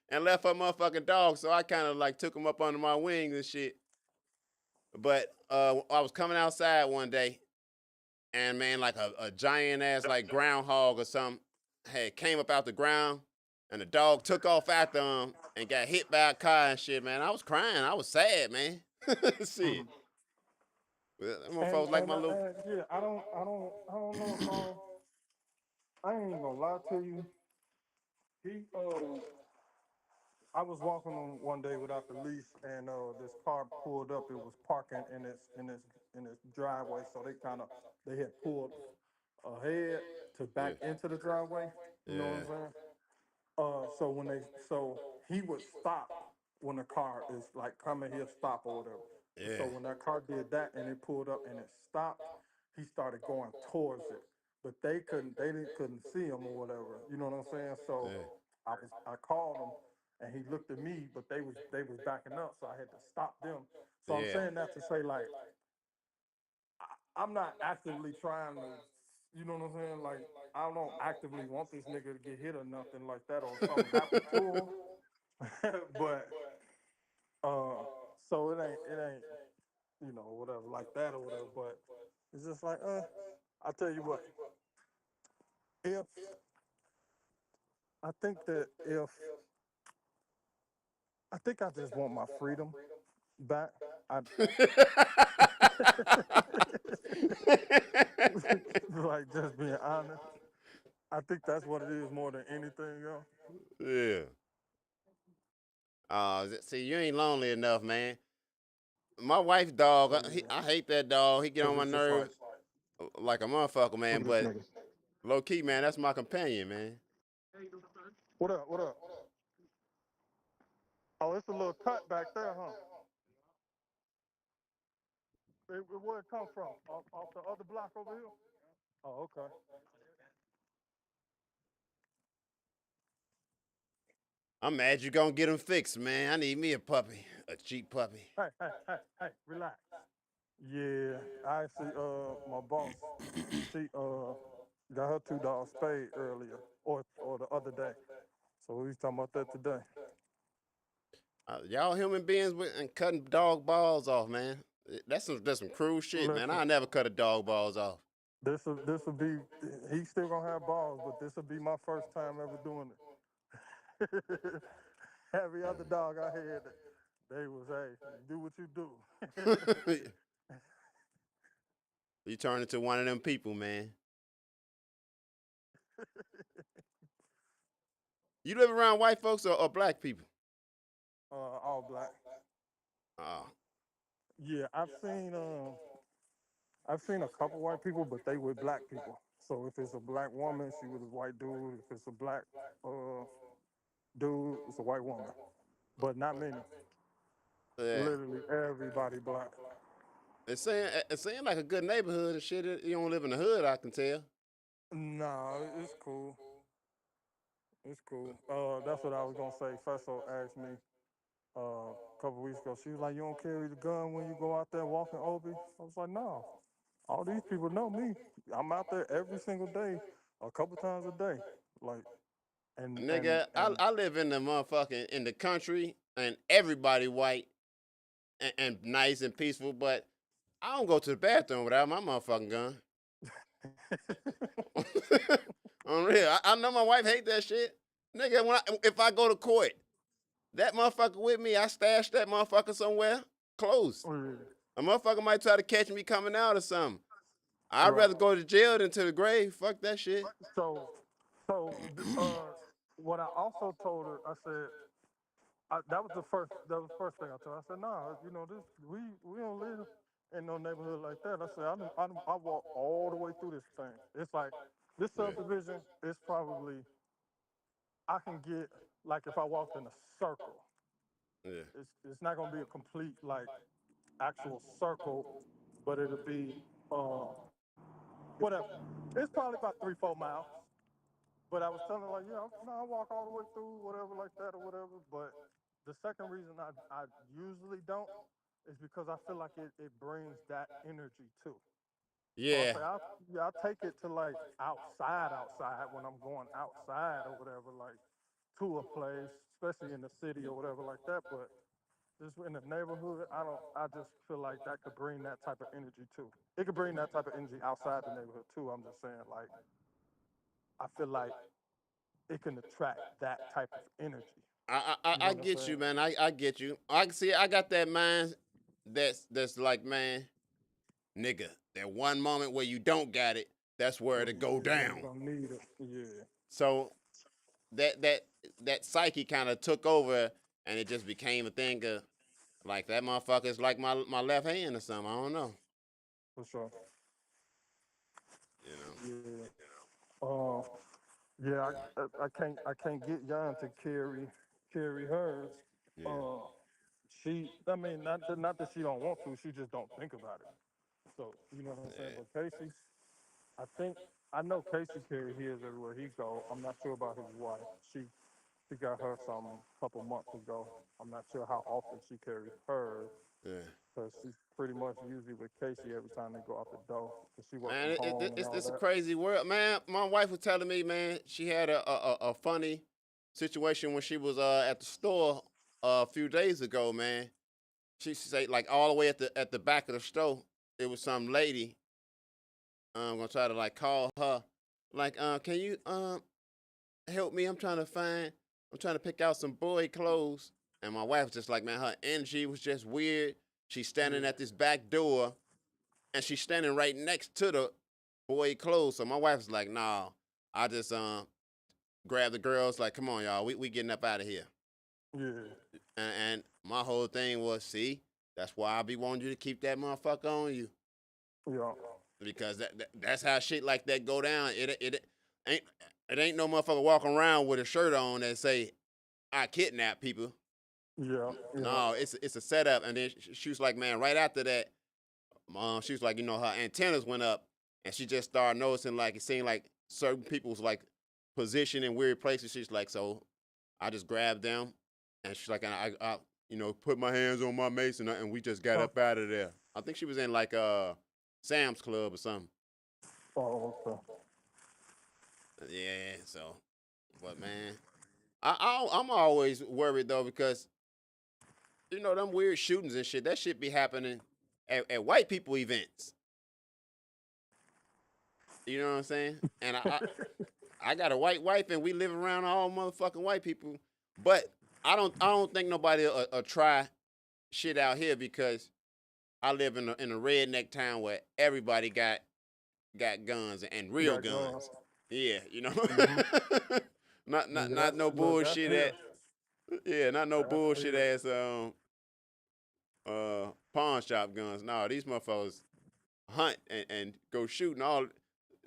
and left her motherfucking dog. So I kind of like took him up under my wings and shit. But I was coming outside one day, and man, like a giant ass like groundhog or something had came up out the ground, and the dog took off after him and got hit by a car and shit. Man, I was crying. I was sad, man. Shit. Well, them motherfuckers like my little. Yeah, I don't know if I ain't gonna lie to you. He I was walking on one day without the leash, and this car pulled up. It was parking in its driveway, so they had pulled ahead to Yeah, back into the driveway. You know what yeah, I'm saying? So he would stop when the car is like coming, he'll stop or whatever. So yeah, when that car did that and it pulled up and it stopped, he started going towards it. But they couldn't see him or whatever. You know what I'm saying? So yeah, I called him and he looked at me, but they was backing up, so I had to stop them. So I'm yeah, saying that to say like I'm not actively trying to, you know what I'm saying? Like, I don't actively want this nigga to get hit or nothing like that or something happen to him. but, uh, so it ain't, whatever, like that or whatever. But It's just like, I'll tell you what. If I think that if I think I just want my freedom back. I like just being honest. I think that's what it is more than anything else. Yeah. See, you ain't lonely enough, man. My wife's dog, I hate that dog. He get Cause on my it's just nerves like a motherfucker, look man. at this But nigga. low key, man, that's my companion, man. What up? What up? Oh, it's a little cut back there, huh? Where it come from? Off the other block over here? Oh, okay. I'm mad you gonna get him fixed, man. I need me a puppy, a cheap puppy. Hey, relax. Yeah, I actually, my boss, she got her two dogs spayed earlier, or the other day. So we was talking about that today. Y'all human beings and cutting dog balls off, man. That's some cruel shit, man. Listen, I never cut a dog balls off. this will be. He's still gonna have balls, but this will be my first time ever doing it. Every other dog I had, they was, hey, do what you do. You turn into one of them people, man. You live around white folks or black people? All black. Oh, Yeah, I've seen a couple white people, but they with black people. So if it's a black woman, she was a white dude. If it's a black dude, it's a white woman. But not many. yeah. Literally everybody black. It seemed like a good neighborhood and shit. You don't live in the hood, I can tell. Nah, it's cool. It's cool. That's what I was gonna say. Fesso asked me a couple weeks ago. She was like, "You don't carry the gun when you go out there walking Obi?" I was like, "No. All these people know me. I'm out there every single day, a couple times a day. Like, and and Nigga, I, and I live in the motherfucking in the country and everybody white and nice and peaceful, but I don't go to the bathroom without my motherfucking gun. On real, I know my wife hate that shit. Nigga, if I go to court, that motherfucker with me, I stash that motherfucker somewhere close. A motherfucker might try to catch me coming out or something. I'd right. rather go to jail than to the grave. Fuck that shit. So, what I also told her, I said, that was the first thing I told her. I said, "Nah, this we don't live in no neighborhood like that." I said, I walk all the way through this thing. It's like this Yeah. subdivision is probably I can get like if I walked in a circle, Yeah. it's not gonna be a complete like actual circle, but it'll be whatever. It's probably about 3-4 miles. But I was telling her, like, yeah, no, I walk all the way through, whatever, like that, or whatever. But the second reason I usually don't is because I feel like it brings that energy too. So I Yeah. say, I'll take it to like outside when I'm going outside or whatever, like to a place, especially in the city or whatever like that. But just in the neighborhood, I just feel like that could bring that type of energy too. It could bring that type of energy outside the neighborhood too. I'm just saying, like, I feel like it can attract that type of energy. You know I what I'm get saying? you, man. I get you. I can see. I got that mind. That's like, man, nigga. That one moment where you don't got it, that's where to go Yeah, when you're down. gonna need it. Yeah. So that that that psyche kind of took over, and it just became a thing of like that motherfucker is like my left hand or something. I don't know. For sure. You know. Yeah. Uh, yeah. I can't get Jan to carry hers. Yeah. Uh, I mean, not that she don't want to. She just don't think about it. So you know what I'm saying. Yeah. But Casey, I think I know Casey carry his everywhere he go. I'm not sure about his wife. She got her some couple months ago. I'm not sure how often she carries hers. Yeah. Because she's pretty much usually with Casey every time they go out the door. Because she works Man, from home and all it's a that. crazy world, man. My wife was telling me, man, she had a funny situation when she was at the store a few days ago, man. She said like all the way at the back of the store, it was some lady I'm gonna try to like call her, like, can you help me? I'm trying to pick out some boy clothes. And my wife was just like, man, her energy was just weird. She's standing Yeah. at this back door, and she's standing right next to the boy clothes. So my wife was like, nah, I just grabbed the girls, like, come on, y'all, we getting up out of here. Yeah. And my whole thing was, see, that's why I be wanting you to keep that motherfucker on you. Yeah. Because that's how shit like that go down. It ain't no motherfucker walking around with a shirt on that say, I kidnap people. Yeah. Yeah. No, it's a setup. And then she was like, man, right after that, she was like, her antennas went up, and she just started noticing, like, it seemed like certain people's like position in weird places. She's like, so I just grabbed them, and she's like, and I put my hands on my mace, and we just got Oh, up out of there. I think she was in like Sam's Club or something. oh, okay. Yeah, so, but man, I'm always worried though, because them weird shootings and shit. That shit be happening at white people events. You know what I'm saying? And I got a white wife, and we live around all motherfucking white people. But I don't think nobody will try shit out here, because I live in a redneck town where everybody got guns, and real Got guns. guns. Yeah, Mm-hmm. not Yeah, not no look, that's bullshit here. not no That's bullshit here. ass pawn shop guns. No, these motherfuckers hunt and go shooting all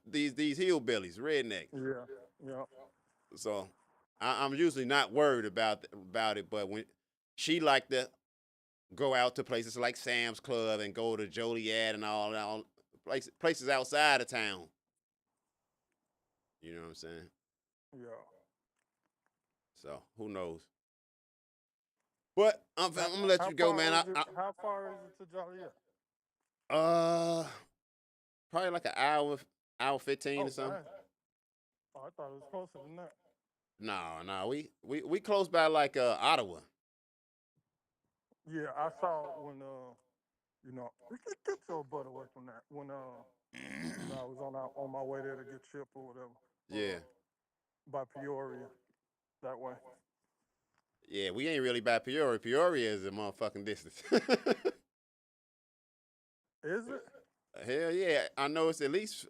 these hillbillies, rednecks. Yeah. Yeah. So I'm usually not worried about it, but when she like to go out to places like Sam's Club and go to Joliet and all places outside of town. You know what I'm saying? Yeah. So who knows? But I'm gonna let you go, man. How far is it to Joliet? Uh, probably like an hour 15 Oh, or something. dang. Oh, I thought it was closer than that. No, we close by like Ottawa. Yeah, I saw when get your butt away from that. When I was on my way there to get Chip or whatever. Yeah, By Peoria, that way. yeah, we ain't really by Peoria. Peoria is a motherfucking distance. Is it? Hell yeah, I know it's at least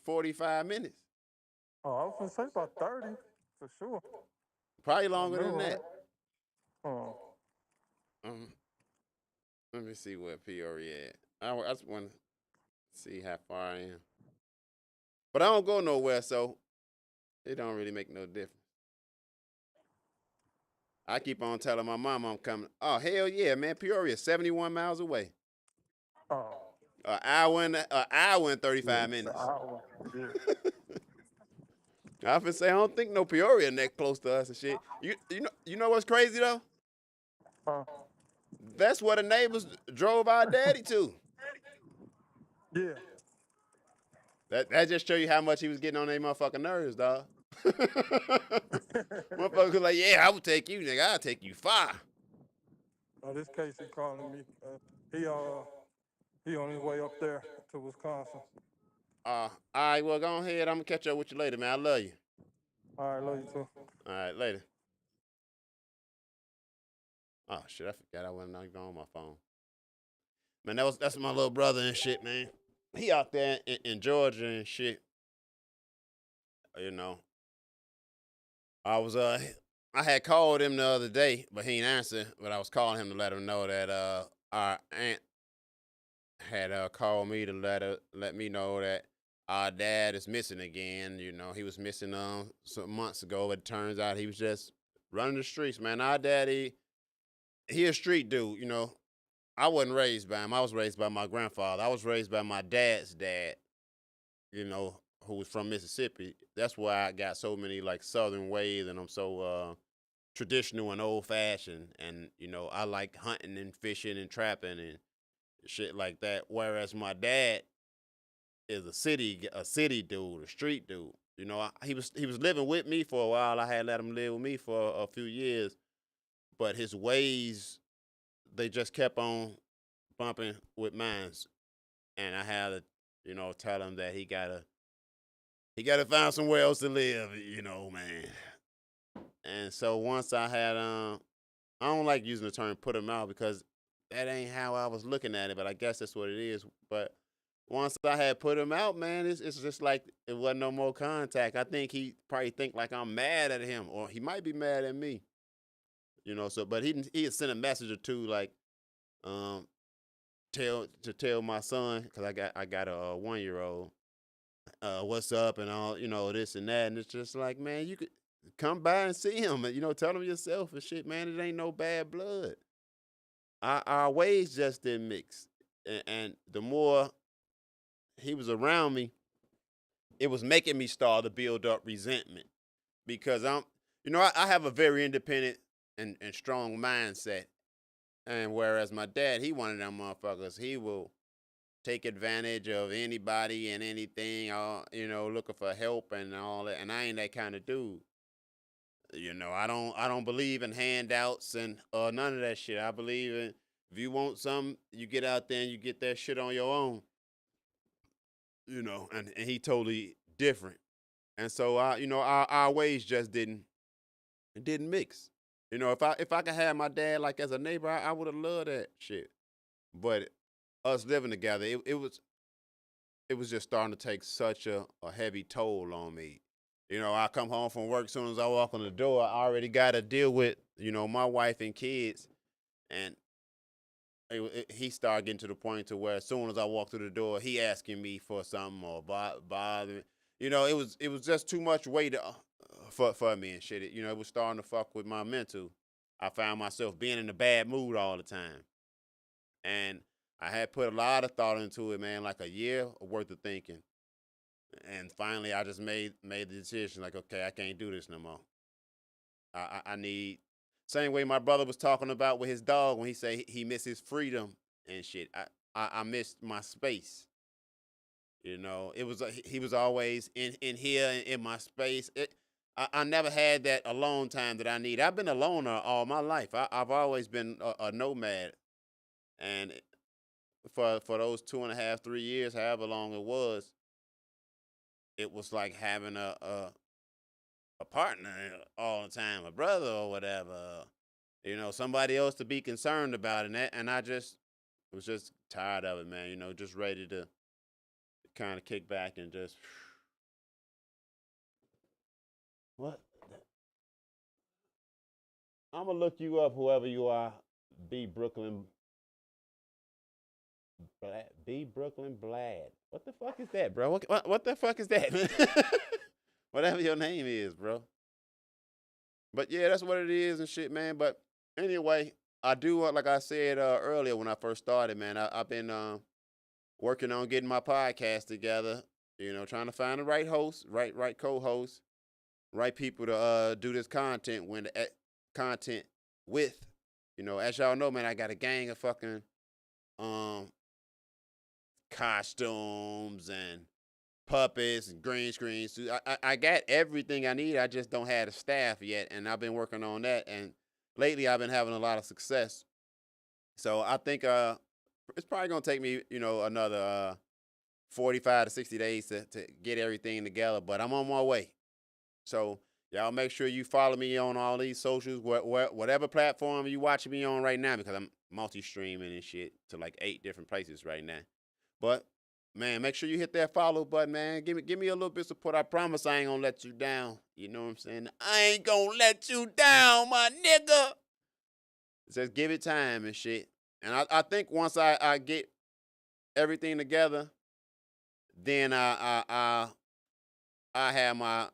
45 minutes. Oh, I was gonna say about 30 for sure. Probably I longer knew, than right? that. Oh, Um, Let me see where Peoria at. I just want to see how far I am. But I don't go nowhere, so it don't really make no difference. I keep on telling my mom I'm coming. Oh, hell yeah, man. Peoria, 71 miles away. oh, An hour and 35 yeah, minutes. yeah. I often say I don't think no Peoria that close to us and shit. You know what's crazy though? Huh? That's where the neighbors drove our daddy to. Yeah. That just show you how much he was getting on their motherfucking nerves, dog. Motherfucker was like, yeah, I would take you, nigga. I'll take you far. Oh, this Casey calling me. He on his way up there to Wisconsin. All right, well, go ahead. I'm gonna catch up with you later, man. I love you. All right, love you too. All right, later. Oh shit, I forgot I wasn't even on my phone. Man, that's my little brother and shit, man. He out there in Georgia and shit. You know, I had called him the other day, but he ain't answer. But I was calling him to let him know that our aunt had called me to let me know that our dad is missing again. You know, he was missing some months ago, but it turns out he was just running the streets, man. Our daddy, he a street dude, you know. I wasn't raised by him. I was raised by my grandfather. I was raised by my dad's dad, you know, who was from Mississippi. That's why I got so many like Southern ways, and I'm so traditional and old fashioned. And you know, I like hunting and fishing and trapping and shit like that. Whereas my dad is a city dude, a street dude. You know, he was living with me for a while. I had let him live with me for a few years, but his ways, they just kept on bumping with mines, and I had to You know, tell him that he gotta find somewhere else to live. You know, man. And so once I had I don't like using the term put him out because that ain't how I was looking at it, but I guess that's what it is. But once I had put him out, man, it's just like it wasn't no more contact. I think he probably think like I'm mad at him, or he might be mad at me. You know, so but he had sent a message or two like um tell my son because I got a 1-year-old what's up and all, you know, this and that, and it's just like, man, you could come by and see him, and you know, tell him yourself and shit, man. It ain't no bad blood. Our ways just didn't mix, and the more he was around me, it was making me start to build up resentment because you know, I have a very independent and strong mindset, and whereas my dad, he one of them motherfuckers, he will take advantage of anybody and anything, you know, looking for help and all that, and I ain't that kind of dude. You know, I don't believe in handouts and none of that shit. I believe in if you want something, you get out there and you get that shit on your own. You know, and he totally different. And so you know, our ways just didn't mix. You know, if I could have my dad like as a neighbor, I would have loved that shit. But us living together, it was just starting to take such a heavy toll on me. You know, I come home from work, soon as I walk on the door, I already got to deal with, you know, my wife and kids. And he started getting to the point to where as soon as I walk through the door, he asking me for something or bothering. You know, it was just too much weight for me and shit. You know, it was starting to fuck with my mental. I found myself being in a bad mood all the time. And I had put a lot of thought into it, man, like a year worth of thinking. And finally, I just made the decision, like, okay, I can't do this no more. I need same way my brother was talking about with his dog when he say he misses freedom and shit. I missed my space. You know, it was he was always in here in my space. I never had that alone time that I need. I've been a loner all my life. I've always been a nomad, and for those 2.5, 3 years, however long it was like having a partner all the time, a brother or whatever. You know, somebody else to be concerned about, and I just was just tired of it, man. You know, just ready to kind of kick back and just what. I'm gonna look you up, whoever you are. B Brooklyn, B Brooklyn Blad. What the fuck is that, bro? What the fuck is that, man? Whatever your name is, bro. But yeah, that's what it is and shit, man. But anyway, I do like I said earlier when I first started, man. I've been working on getting my podcast together. You know, trying to find the right host, right co-host, right people to do this content content with. You know, as y'all know, man, I got a gang of fucking um costumes and puppets and green screens. I got everything I need. I just don't have the staff yet, and I've been working on that. And lately, I've been having a lot of success. So I think it's probably gonna take me, you know, another 45 to 60 days to get everything together. But I'm on my way. So y'all make sure you follow me on all these socials, whatever platform you watching me on right now, because I'm multi-streaming and shit to like 8 different places right now. But man, make sure you hit that follow button, man. Give me a little bit of support. I promise I ain't gonna let you down. You know what I'm saying? I ain't gonna let you down, my nigga. Just give it time and shit. And I think once I get everything together, then I have my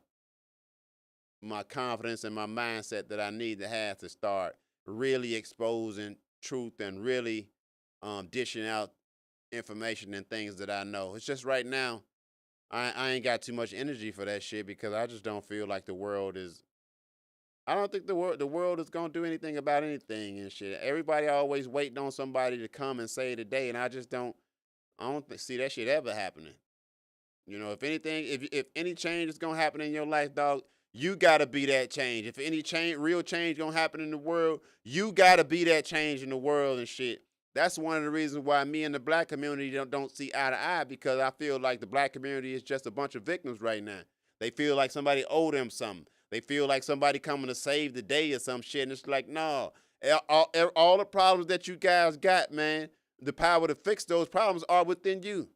confidence and my mindset that I need to have to start really exposing truth and really dishing out information and things that I know. It's just right now, I ain't got too much energy for that shit because I just don't feel like the world is. I don't think the world is gonna do anything about anything and shit. Everybody always waiting on somebody to come and save the day, and I just don't. I don't see that shit ever happening. You know, if anything, if any change is gonna happen in your life, dog, you gotta be that change. If any real change gonna happen in the world, you gotta be that change in the world and shit. That's one of the reasons why me and the black community don't see eye to eye, because I feel like the black community is just a bunch of victims right now. They feel like somebody owe them something. They feel like somebody coming to save the day or some shit. And it's like, no, all the problems that you guys got, man, the power to fix those problems are within you.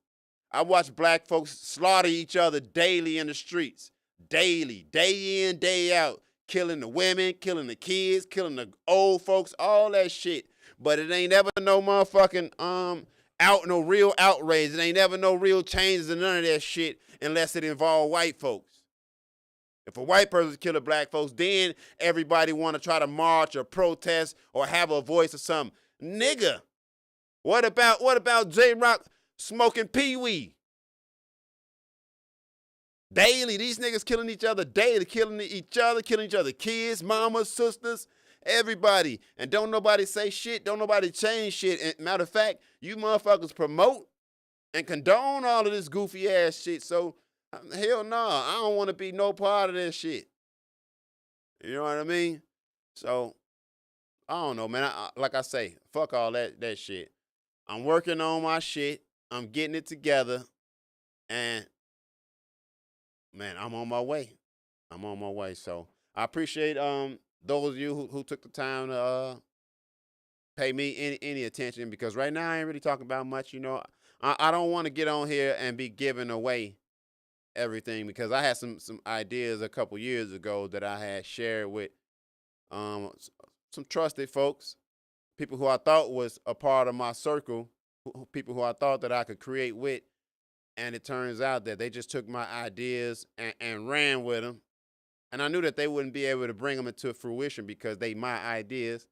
I watch black folks slaughter each other daily in the streets. Daily, day in, day out. Killing the women, killing the kids, killing the old folks, all that shit. But it ain't ever no motherfucking no real outrage. It ain't ever no real changes in none of that shit unless it involve white folks. If a white person kill a black folks, then everybody want to try to march or protest or have a voice or something. Nigga, what about J-Rock smoking Pee-wee? Daily, these niggas killing each other daily, killing each other kids, mamas, sisters, everybody. And don't nobody say shit, don't nobody change shit. And matter of fact, you motherfuckers promote and condone all of this goofy ass shit. So, hell no, I don't want to be no part of that shit. You know what I mean? So, I don't know, man. Like I say, fuck all that shit. I'm working on my shit. I'm getting it together. And, man, I'm on my way. So, I appreciate those of you who took the time to pay me any attention, because right now I ain't really talking about much. You know, I don't want to get on here and be giving away everything, because I had some ideas a couple years ago that I had shared with some trusted folks, people who I thought was a part of my circle, people who I thought that I could create with, and it turns out that they just took my ideas and ran with them, and I knew that they wouldn't be able to bring them into fruition because they my ideas,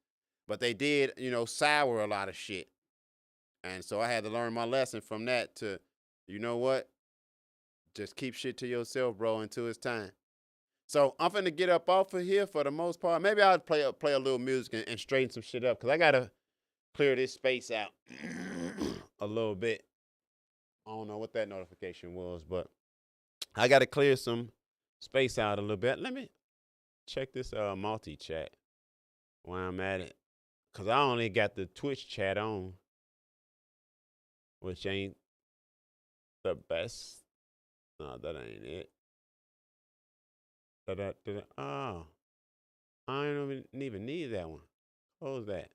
but they did, sour a lot of shit, and so I had to learn my lesson from that to, you know what? Just keep shit to yourself, bro, until it's time. So I'm finna get up off of here for the most part. Maybe I'll play a little music and straighten some shit up, because I got to clear this space out a little bit. I don't know what that notification was, but I got to clear some space out a little bit. Let me check this multi-chat while I'm at it, because I only got the Twitch chat on, which ain't the best. No, that ain't it. Oh, I don't even need that one. Close that.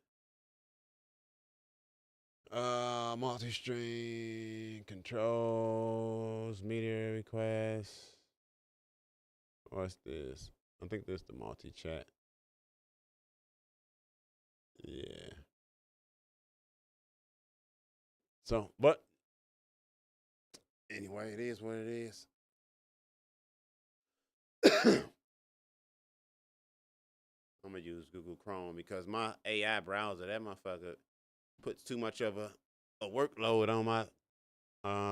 Multi-stream controls, media requests. What's this? I think this is the multi-chat. Yeah. So, but anyway, it is what it is. I'm gonna use Google Chrome because my AI browser, that motherfucker, puts too much of a workload on my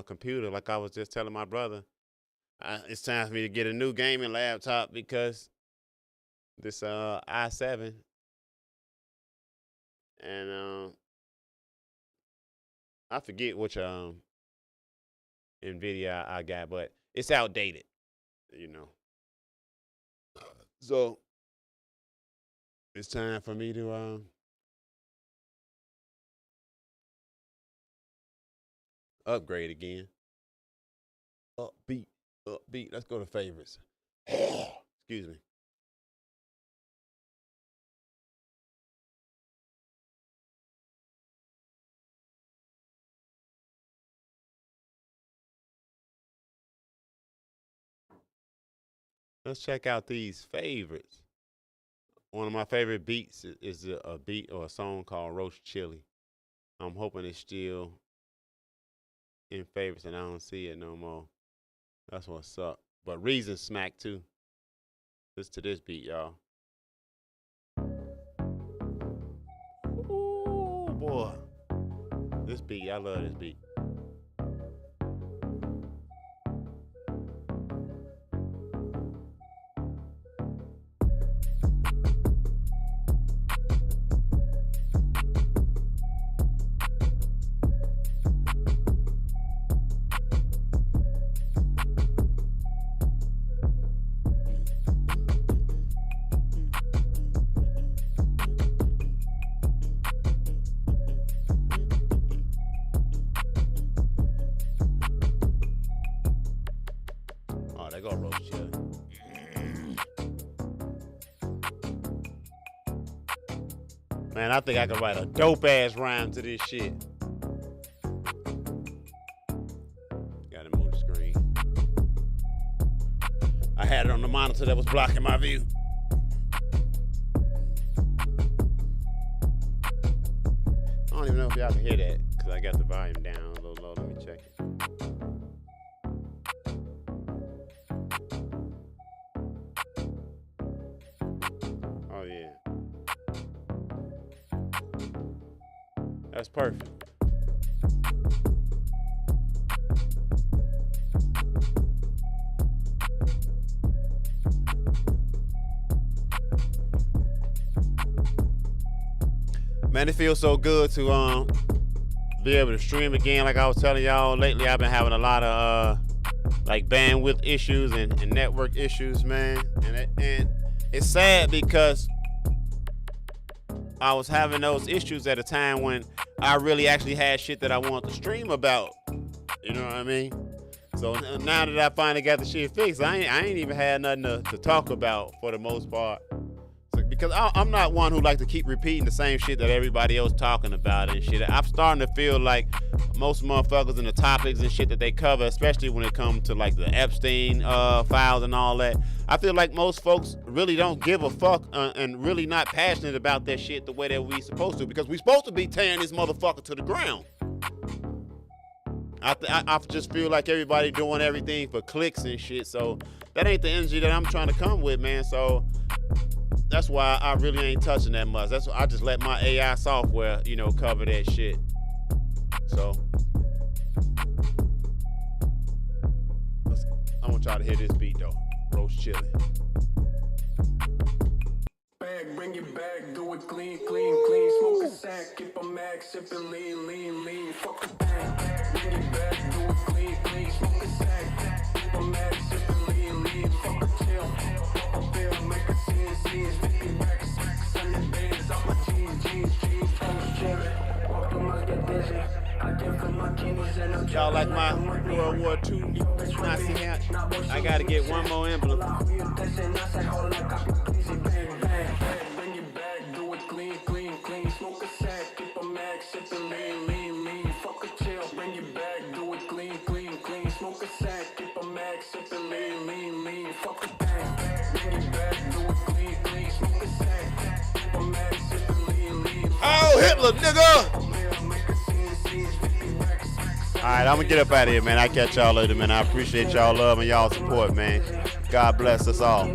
computer. Like I was just telling my brother, it's time for me to get a new gaming laptop, because this i7 and I forget which NVIDIA I got, but it's outdated, So it's time for me to upgrade again. Upbeat. Let's go to favorites. Excuse me. Let's check out these favorites. One of my favorite beats is a beat or a song called Roast Chili. I'm hoping it's still in favorites and I don't see it no more. That's what's up. But Reason smack too. Listen to this beat, y'all. Ooh, boy. This beat, I love this beat. go, roast chili. Man, I think I could write a dope ass rhyme to this shit. Gotta move the screen. I had it on the monitor that was blocking my view. I don't even know if y'all can hear that because I got the volume down a little low. Let me check it. Oh, yeah. That's perfect. Man, it feels so good to be able to stream again. Like I was telling y'all lately, I've been having a lot of like bandwidth issues and network issues, man. And it's sad because I was having those issues at a time when I really actually had shit that I wanted to stream about. You know what I mean? So now that I finally got the shit fixed, I ain't even had nothing to talk about for the most part. Because I'm not one who like to keep repeating the same shit that everybody else talking about and shit. I'm starting to feel like most motherfuckers and the topics and shit that they cover, especially when it comes to like the Epstein files and all that, I feel like most folks really don't give a fuck and really not passionate about that shit the way that we supposed to, because we supposed to be tearing this motherfucker to the ground. I just feel like everybody doing everything for clicks and shit, so that ain't the energy that I'm trying to come with, man. So that's why I really ain't touching that much. That's why I just let my AI software, you know, cover that shit. So I want y'all to hear this beat though. Roast chili. Bag, bring it back, do it clean, clean, clean. Smoke a sack, keep a max, sippin' lean, lean, lean. Fuck a bag, bring it back, do it clean, clean. Smoke a sack, keep a max, sippin' lean, lean. Fuck a chill, fuck a bill, make a scene, scenes. 50 racks, 100 bands on my jeans, toast cherry. Walk through my get dizzy. I give them my kidneys and I'm Y'all like my World War II Nazi hat? I gotta get one more emblem. Smoke a sack, keep a max, sippin' lean, lean, lean. Fuck a chill, bring it back, do it clean, clean, clean. Smoke a sack, keep a max, sippin' lean, lean, lean. Fuck a bang, bring it back, do it clean, clean. Smoke a sack, keep a max, sippin' lean, lean. Oh, Hitler, nigga! Alright, I'm gonna get up out of here, man. I catch y'all later, man. I appreciate y'all love and y'all support, man. God bless us all.